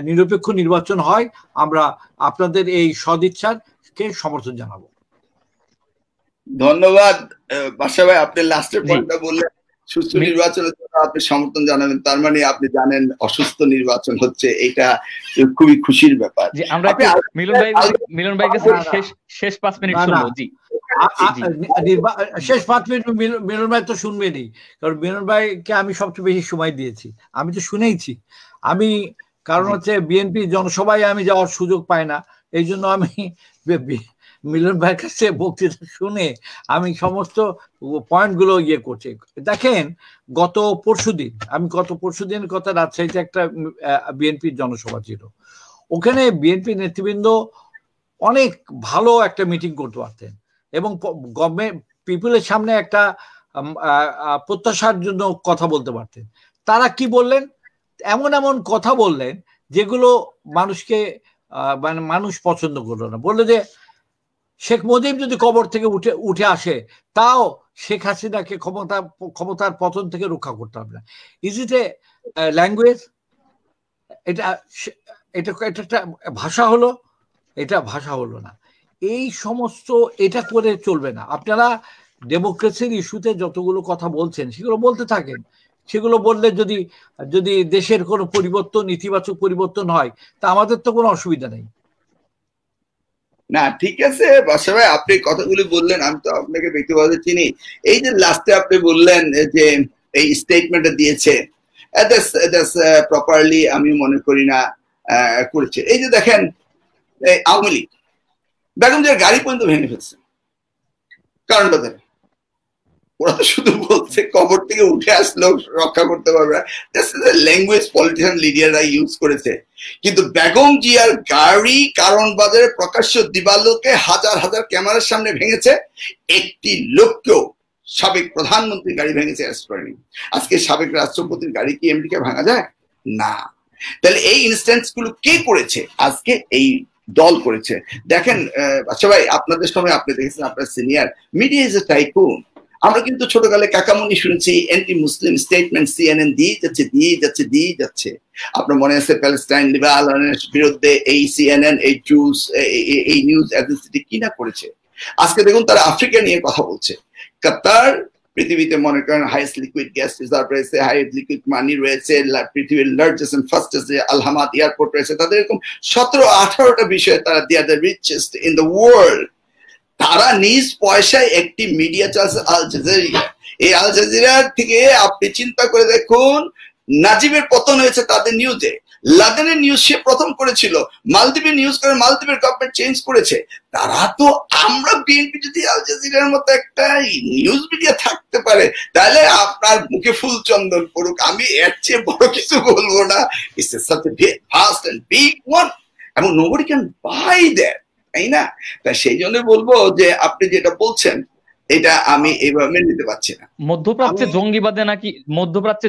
নিরপেক্ষ নির্বাচন হয়, আমরা আপনাদের এই সদিচ্ছাকে সমর্থন জানাবো। ধন্যবাদ বাদশা ভাই, আপনি লাস্টের পয়েন্টটা বললেন সুস্থ নির্বাচনের জন্য আপনি সমর্থন জানাবেন। তার মানে আপনি জানেন অসুস্থ নির্বাচন হচ্ছে, এটা খুবই খুশির ব্যাপার। আমরা মিলন ভাই কাছে শেষ 5 মিনিট শুনবো। জি, শেষ 5 মিনিট মিলন ভাই তো শুনবেনই, কারণ মিলন ভাইকে আমি সবচেয়ে বেশি সময় দিয়েছি, আমি তো শুনেইছি। আমি কারণ হচ্ছে বিএনপি জনসভায় আমি যাওয়ার সুযোগ পাই না, এই জন্য আমি মিলন ভাইয়ের কাছে বক্তৃতা শুনে আমি সমস্ত পয়েন্টগুলো করছি। দেখেন, গত পরশুদিনের কথা, রাজশাহীতে একটা বিএনপির জনসভা ছিল। ওখানে বিএনপি নেতৃবৃন্দ অনেক ভালো একটা মিটিং করতে পারতেন এবং গভর্নমেন্ট পিপুলের সামনে একটা প্রত্যাশার জন্য কথা বলতে পারতেন। তারা কি বললেন? এমন কথা বললেন যেগুলো মানুষকে মানে মানুষ পছন্দ করলো না। বললো যে শেখ মুজিব যদি কবর থেকে উঠে আসে, তাও শেখ হাসিনাকে ক্ষমতার পতন থেকে রক্ষা করতে হবে না। Is it A language? এটা একটা ভাষা হলো? এটা ভাষা হলো না। এই সমস্ত এটা করে চলবে না। আপনারা ডেমোক্রেসির ইস্যুতে যতগুলো কথা বলছেন সেগুলো বলতে থাকেন। সেগুলো বললে যদি দেশের কোনো পরিবর্তন, ইতিবাচক পরিবর্তন হয়, তা আমাদের তো কোনো অসুবিধা নেই। না ঠিক আছে বাদশা ভাই, আপনি কথাগুলি বললেন, আমি তো আপনাকে ব্যক্তিগতভাবে চিনি। এই যে লাস্টে আপনি বললেন যে এই স্টেটমেন্টটা দিয়েছে, প্রপারলি আমি মনে করি না করেছে। এই যে দেখেন আওয়ামী লীগ বেগম জিয়ার গাড়ি পর্যন্ত ভেঙে ফেলছে, কারণটা দেখেন, ওরা তো শুধু বলছে কবর থেকে উঠে আসলেও রক্ষা করতে পারবে না। ল্যাঙ্গুয়েজ পলিটিশিয়ান লিডাররা ইউজ করেছে। কিন্তু বেগম জিয়ার গাড়ি কারণ বাজারে প্রকাশ্য দিবালোকে হাজার হাজার ক্যামেরার সামনে ভেঙেছে, একটি লোককেও সাবেক প্রধানমন্ত্রীর গাড়ি ভেঙেছে অ্যারেস্ট করেনি। আজকে সাবেক রাষ্ট্রপতির গাড়ি কি এমডিকে ভাঙা যায়? না। তাহলে এই ইনস্ট্যান্স গুলো কে করেছে? আজকে এই দল করেছে। দেখেন আচ্ছা ভাই, আপনাদের সময় আপনি দেখেছেন, আপনার senior media is a tycoon. আমরা কিন্তু ছোটকালে কাকামুনি শুনেছি, অ্যান্টি মুসলিম স্টেটমেন্ট সিএনএন দিয়ে যাচ্ছে। আপনার মনে আছে প্যালেস্টাইন লিবারেশনের বিরুদ্ধে এই সিএনএন, এই নিউজ এজেন্সিটি কি না করেছে। আজকে দেখুন তারা আফ্রিকা নিয়ে কথা বলছে। কাতার পৃথিবীতে মনে করেন হাইয়েস্ট লিকুইড গ্যাস রিজার্ভ রয়েছে, হাইয়েস্ট লিকুইড মানি রয়েছে, পৃথিবীর largest and fastest Al Hamad airport রয়েছে। তাদের এরকম 17-18টা বিষয়ে তারা they are the richest in the world. তারা নিজ পয়সায় একটি মিডিয়া চালাচ্ছে আল জাজিরা। এই আল জাজিরার থেকে আপনি চিন্তা করে দেখুন, নাজিবের পতন হয়েছে তাদের নিউজে। লাদেনের নিউজ সে প্রথম করেছিল, মালদ্বীপের নিউজ করে মালদ্বীপের গভর্নমেন্ট চেঞ্জ করেছে। তারা তো, আমরা বিএনপি যদি আল জাজিরার মতো একটা নিউজ মিডিয়া থাকতে পারে, তাহলে আপনার মুখে ফুল চন্দন পড়ুক, আমি এর চেয়ে বড় কিছু বলবো না। It's such a fast and big one, এবং নোবডি ক্যান বাই দ্যাট, তাই না? তাই সেই জন্য বলবো যে আপনি যেটা বলছেন এটা আমি এইভাবে মেনে নিতে পারছি না। মধ্যপ্রাচ্যে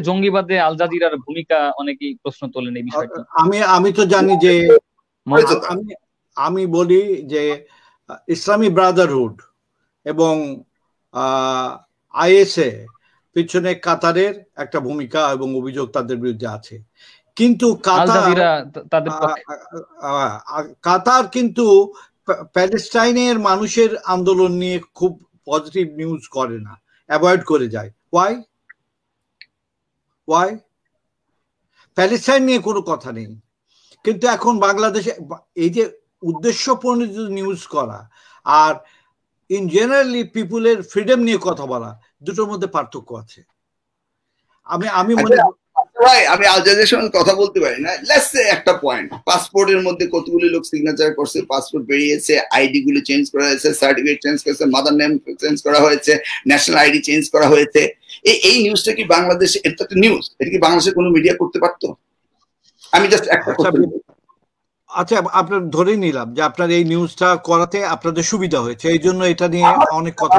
জঙ্গিবাদে আল জাজিরার ভূমিকা অনেকেই প্রশ্ন তোলেন এই বিষয়টি। আমি তো জানি যে, আমি বলি যে ইসলামী ব্রাদারহুড এবং আইএসএ পিছনে কাতারের একটা ভূমিকা এবং অভিযোগ তাদের বিরুদ্ধে আছে। কিন্তু কাতার কিন্তু প্যালেস্টাইনের মানুষের আন্দোলন নিয়ে খুব পজিটিভ নিউজ করে না, অ্যাভয়েড করে যায়। ওয়াই? প্যালেস্টাইন নিয়ে কোনো কথা নেই, কিন্তু এখন বাংলাদেশে এই যে উদ্দেশ্যপ্রণোদিত নিউজ করা আর ইন জেনারেলি পিপুলের ফ্রিডম নিয়ে কথা বলা, দুটোর মধ্যে পার্থক্য আছে। আমি মনে ভাই, আমি আল জাজিরার সঙ্গে কথা বলতে পারি না। লেটস সে একটা পয়েন্ট, পাসপোর্টের মধ্যে কতগুলি লোক সিগনেচার করছে, পাসপোর্ট বেরিয়েছে, আইডি গুলি চেঞ্জ করা হয়েছে, সার্টিফিকেট চেঞ্জ করেছে, মাদার নেম চেঞ্জ করা হয়েছে, ন্যাশনাল আইডি চেঞ্জ করা হয়েছে। এই নিউজটা কি বাংলাদেশে, এটা তো নিউজ, এটা কি বাংলাদেশের কোনো মিডিয়া করতে পারতো? আমি জাস্ট একটা আচ্ছা, আপনার ধরেই নিলাম যে আপনার এই নিউজটা করাতে আপনাদের সুবিধা হয়েছে, এই জন্য এটা নিয়ে অনেক কথা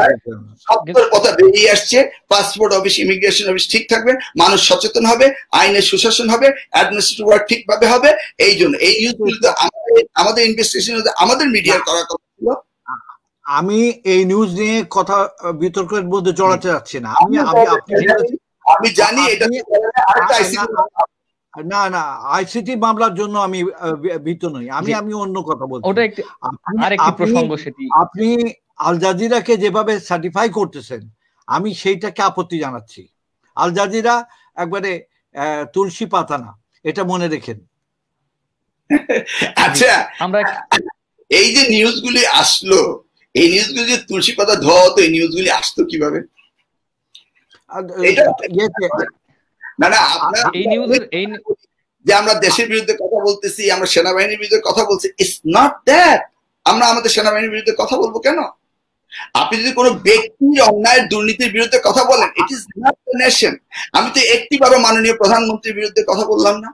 কথা বেরিয়ে আসছে। পাসপোর্ট অফিস, ইমিগ্রেশন অফিস ঠিক থাকবে, মানুষ সচেতন হবে, আইনের সুশাসন হবে, অ্যাডমিনিস্ট্রেটিভ ওয়ার্ক ঠিকভাবে হবে। এই জন্য এই নিউজগুলো তো আমাদের ইনভেস্টিগেশন, আমাদের মিডিয়ার করার কথা ছিল। আমি এই নিউজ নিয়ে কথা বিতর্কের মধ্যে জড়াতে যাচ্ছি না। আমি জানি এটা না আইসিটি মামলার জন্য আমি ভীত নই। আমি অন্য কথা বলছি। আপনি আল জাজিরাকে যেভাবে সার্টিফাই করতেছেন, আমি সেইটাকে আপত্তি জানাচ্ছি। আল জাজিরা একবারে তুলসী পাতা না, এটা মনে রেখেন। আচ্ছা, আমরা এই যে নিউজগুলি আসলো, এই নিউজগুলি যে তুলসী পাতা ধোয়া হতো, এই নিউজগুলি আসতো কিভাবে? না এই নিউজের যে আমরা দেশের বিরুদ্ধে কথা বলতেছি, আমরা সেনাবাহিনীর বিরুদ্ধে কথা বলছি, ইটস নট দ্যাট আমরা আমাদের সেনাবাহিনীর বিরুদ্ধে কথা বলবো কেন? আপনি যদি কোনো ব্যক্তির অন্যায়ের দুর্নীতির বিরুদ্ধে কথা বলেন, it is not the nation. আমি তো একটিবারও মাননীয় প্রধানমন্ত্রীর বিরুদ্ধে কথা বললাম না,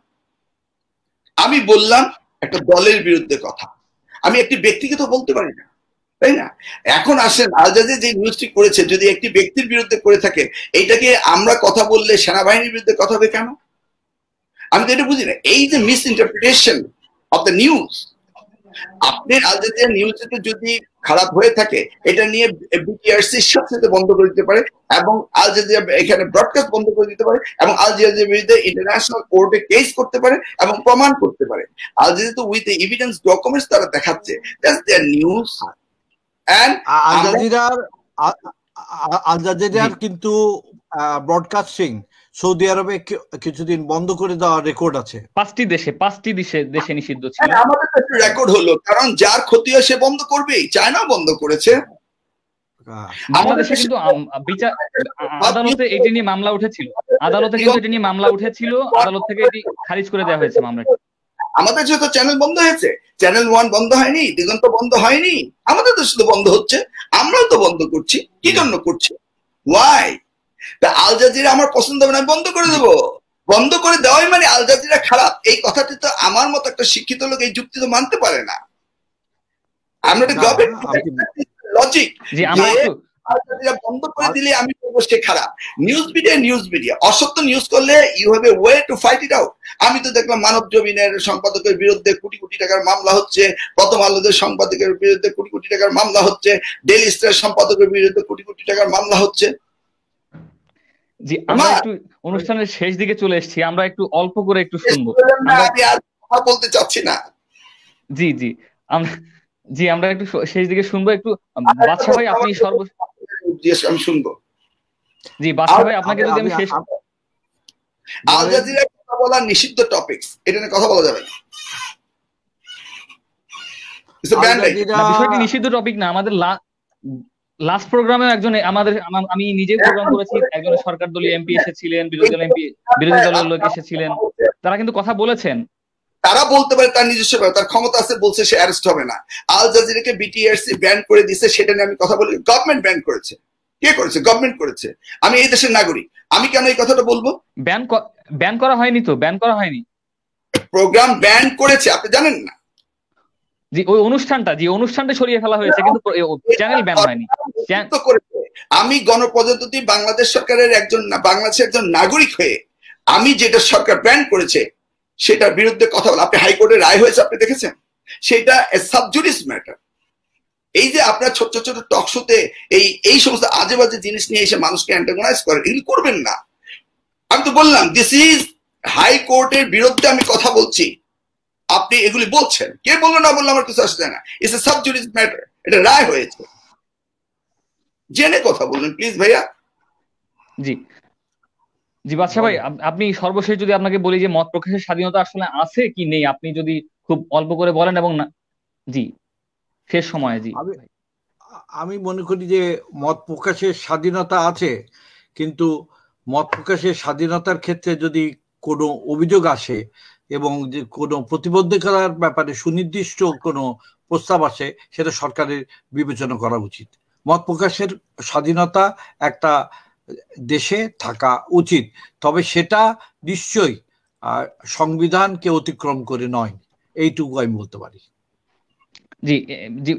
আমি বললাম একটা দলের বিরুদ্ধে কথা। আমি একটি ব্যক্তিকে তো বলতে পারি না, তাই না? এখন আসেন, আল জাজিরা যে নিউজটি করেছে, যদি একটি ব্যক্তির বিরুদ্ধে করে থাকে, এইটাকে আমরা কথা বললে সেনাবাহিনীর বিরুদ্ধে কথা হবে কেন? আমি তো এটা বুঝি না। এই যে miss interpretation of the news, আপনি আল জাজিরা নিউজে যদি খারাপ হয়ে থাকে এটা নিয়ে বিটিআরসির সাথে বন্ধ করে দিতে পারে এবং আল জাজিরা এখানে ব্রডকাস্ট বন্ধ করে দিতে পারে এবং আল জাজিরার বিরুদ্ধে ইন্টারন্যাশনাল কোর্টে কেস করতে পারে এবং প্রমাণ করতে পারে। আল জাজিরা তো উইথ এভিডেন্স ডকুমেন্টস তারা দেখাচ্ছে দ্যাটস देयर নিউজ। এন্ড আল জাজিরার কিন্তু ব্রডকাস্টিং সৌদি আরবে কিছুদিন বন্ধ করে দেওয়ার রেকর্ড আছে। 5টি দেশে নিষিদ্ধ ছিল। আমাদের কাছে রেকর্ড হলো, কারণ যার ক্ষতি হয় সে বন্ধ করবেই। চায়না বন্ধ করেছে। বাংলাদেশে কিন্তু আদালতে এটি নিয়ে মামলা উঠেছিল, আদালত থেকে এটি খারিজ করে দেওয়া হয়েছে মামলাটি। আমাদের যেহেতু চ্যানেল বন্ধ হয়েছে, চ্যানেল 1 বন্ধ হয়নি, দিগন্ত বন্ধ হয়নি, আমাদের দেশে তো বন্ধ হচ্ছে, আমরাও তো বন্ধ করছি। কি জন্য করছি? ওয়াই? আল জাজিরা আমার পছন্দ হবে না, বন্ধ করে দেবো। বন্ধ করে দেওয়াই মানে আল জাজিরা খারাপ, এই কথাটি তো আমার মতো একটা শিক্ষিত লোক এই যুক্তি তো মানতে পারে না। আমরা লজিক আল জাজিরা বন্ধ করে দিলে আমি বলবো সে খারাপ। নিউজ মিডিয়া অসত্য নিউজ করলে you have a way to fight it out. আমি তো দেখলাম মানব জমিনের সম্পাদকের বিরুদ্ধে কোটি কোটি টাকার মামলা হচ্ছে, প্রথম আলোদের সম্পাদকের বিরুদ্ধে কোটি কোটি টাকার মামলা হচ্ছে, ডেইলি স্টার সম্পাদকের বিরুদ্ধে কোটি কোটি টাকার মামলা হচ্ছে। জি, আমরা একটু অনুষ্ঠানের শেষ দিকে চলে এসেছি, আমরা একটু অল্প করে একটু শুনবো। আমি আর কথা বলতে চাচ্ছি না। আমরা একটু শেষ দিকে শুনবো একটু। বাদশা ভাই আপনি আমি শুনবো। জি বাদশা ভাই আপনাকে যদি আমি শেষ আল জাজিরা কথা বলা নিষিদ্ধ টপিকস, এটা নিয়ে কথা বলা যাবে না। বিষয়টি নিষিদ্ধ টপিক না। আমাদের লাস্ট প্রোগ্রামে আমি নিজে প্রোগ্রাম করেছি, একজন সরকার দলীয় এমপি এসেছিলেন, বিরোধী দলের লোক এসেছিলেন, তারা কিন্তু কথা বলেছেন। তারা বলতে পারে, তার নিজস্ব তার ক্ষমতা আছে, বলছে সে অ্যারেস্ট হবে না। আল জাজিরাকে বিটিআরসি ব্যান করে দিয়েছে, সেটা নিয়ে আমি কথা বলি। গভর্নমেন্ট ব্যান করেছে। কে করেছে? গভর্নমেন্ট করেছে। আমি এই দেশের নাগরিক, আমি কেন এই কথাটা বলবো? ব্যান করা হয়নি তো, ব্যান করা হয়নি। প্রোগ্রাম ব্যান করেছে, আপনি জানেন না? জি, ওই অনুষ্ঠানটা সরিয়ে ফেলা হয়েছে, কিন্তু চ্যানেল ব্যান হয়নি। আমি গণপ্রজাতন্ত্রী বাংলাদেশ সরকারের বাংলাদেশের একজন নাগরিক হয়ে আমি যেটা সরকার ব্যান করেছে সেটার বিরুদ্ধে কথা বলা। আপনি হাইকোর্টের রায় হয়েছে, আপনি দেখেছেন? সেটা সাবজুডিস ম্যাটার। এই যে আপনার ছোট ছোট টক শোতে এই সমস্ত আজে বাজে জিনিস নিয়ে এসে মানুষকে অ্যান্টাগোনাইজ করেন, এগুলো করবেন না। আমি তো বললাম দিস ইজ হাইকোর্টের বিরুদ্ধে আমি কথা বলছি, আপনি এগুলি বলছেন। কে বললো না বললো আমার কিছু আসে যায় না। ইটস এ সাবজুডিস ম্যাটার, এটা রায় হয়েছে। জেনে কথা বলুন প্লিজ ভাইয়া। জি বাদশা ভাই, আপনি সর্বশেষ যদি আপনাকে বলি যে মত প্রকাশের স্বাধীনতা আসলে আছে কি নেই, আপনি যদি খুব অল্প করে বলেন। এবং জি শেষ সময়ে আমি মনে করি যে মত প্রকাশের স্বাধীনতা আছে, কিন্তু মত প্রকাশের স্বাধীনতার ক্ষেত্রে যদি কোনো অভিযোগ আসে এবং যে কোনো প্রতিবন্ধকতার ব্যাপারে সুনির্দিষ্ট কোনো প্রস্তাব আসে, সেটা সরকারের বিবেচনা করা উচিত। মত প্রকাশের স্বাধীনতা একটা দেশে থাকা উচিত, তবে সেটা নিশ্চয়ই সংবিধানকে অতিক্রম করে নয়, এইটুকু আমি বলতে পারি। জি জি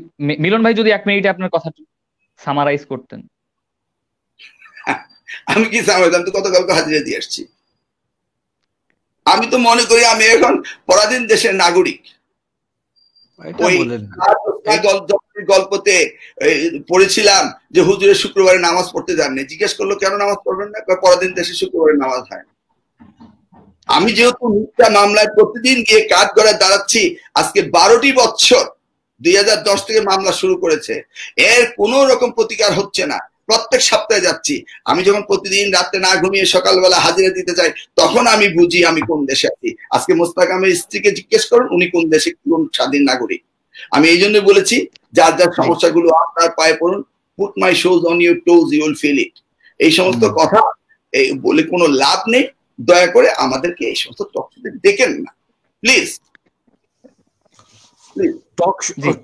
মিলন ভাই, যদি 1 মিনিটে আপনার কথা সামারাইজ করতেন। আমি কি সামারাইজ? আমি তো গতকালকে হাজিরা দিয়ে আসছি। আমি তো মনে করি আমি এখন পরাধীন দেশের নাগরিক। গল্পতে পড়েছিলাম যে হুজুরের শুক্রবারে নামাজ পড়তে যাননি। জিজ্ঞেস করলো কেন নামাজ পড়বেন না? পরাধীন দেশে শুক্রবারে নামাজ হয় না। আমি যেহেতু মিথ্যা মামলায় প্রতিদিন গিয়ে কাঠ গড়ায় দাঁড়াচ্ছি, আজকে 12টি বছর, 2010 থেকে মামলা শুরু করেছে, এর কোনো রকম প্রতিকার হচ্ছে না। প্রত্যেক সপ্তাহে যাচ্ছি। আমি যখন প্রতিদিন রাতে না ঘুমিয়ে সকালবেলা হাজিরা দিতে যাই, তখন আমি বুঝি আমি কোন দেশে আছি। আজকে মোস্তাক আহমেদের স্ত্রীকে জিজ্ঞেস করুন উনি কোন দেশে, কোন স্বাধীন নাগরিক। আমি এই জন্য বলেছি যার যার সমস্যাগুলো আপনার পায়ে পড়ুন, put my shoes on your toes, you will feel it. এই সমস্ত কথা বলে কোনো লাভ নেই। দয়া করে আমাদেরকে এই সমস্ত টক শোতে দেখেন না please.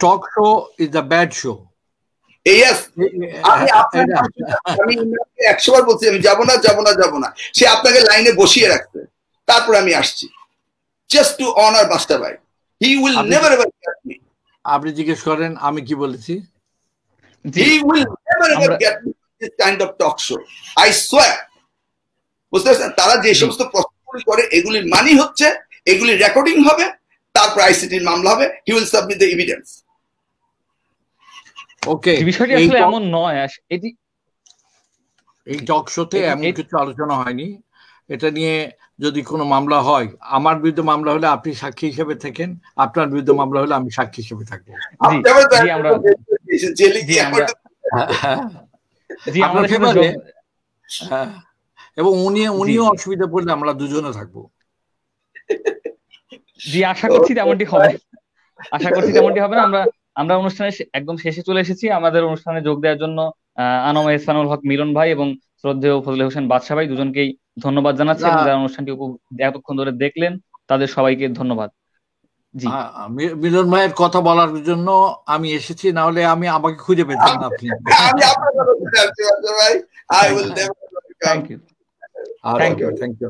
Talk show is a bad show. আমি 100 বার বলছি আমি যাবো না। সে আপনাকে লাইনে বসিয়ে রাখছে, তারপর আমি আসছি জাস্ট টু অনার বাস্তা ভাই। He will never ever get me. আপনি জিজ্ঞেস করেন আমি কি বলেছি। He will never ever get me this kind of talk show, I swear. বুঝতে পারছেন? তারা যে সমস্ত প্রশ্নগুলি করে এগুলির মানি হচ্ছে এগুলি রেকর্ডিং হবে, তারপর আইসিটির মামলা হবে। He will submit the evidence. Okay, বিষয়টি আসলে এমন নয়, এটি এই টক শোতে এমন কিছু আলোচনা হয়নি। এটা নিয়ে যদি কোনো মামলা হয়, আমার বিরুদ্ধে মামলা হলে আপনি সাক্ষী হিসেবে থাকেন, আপনার বিরুদ্ধে মামলা হলে আমি সাক্ষী হিসেবে থাকবো। এবং উনিও অসুবিধা পড়লে আমরা দুজনে থাকবো। জি, আশা করছি তেমনটি হবে, না। আমরা অনুষ্ঠানে একদম শেষে চলে এসেছি। আমাদের অনুষ্ঠানে যোগ দেওয়ার জন্য আনম ইহসানুল হক মিলন ভাই এবং শ্রদ্ধেয় ফজলে হোসেন বাদশা ভাই দুজনকেই ধন্যবাদ জানাচ্ছি, এবং যারা অনুষ্ঠানটি এতক্ষণ ধরে দেখলেন তাদের সবাইকে ধন্যবাদ। জি, মিলন ভাইয়ের কথা বলার জন্য আমি এসেছি, না হলে আমাকে খুঁজে পেতেন না আপনি। Thank you. Thank you.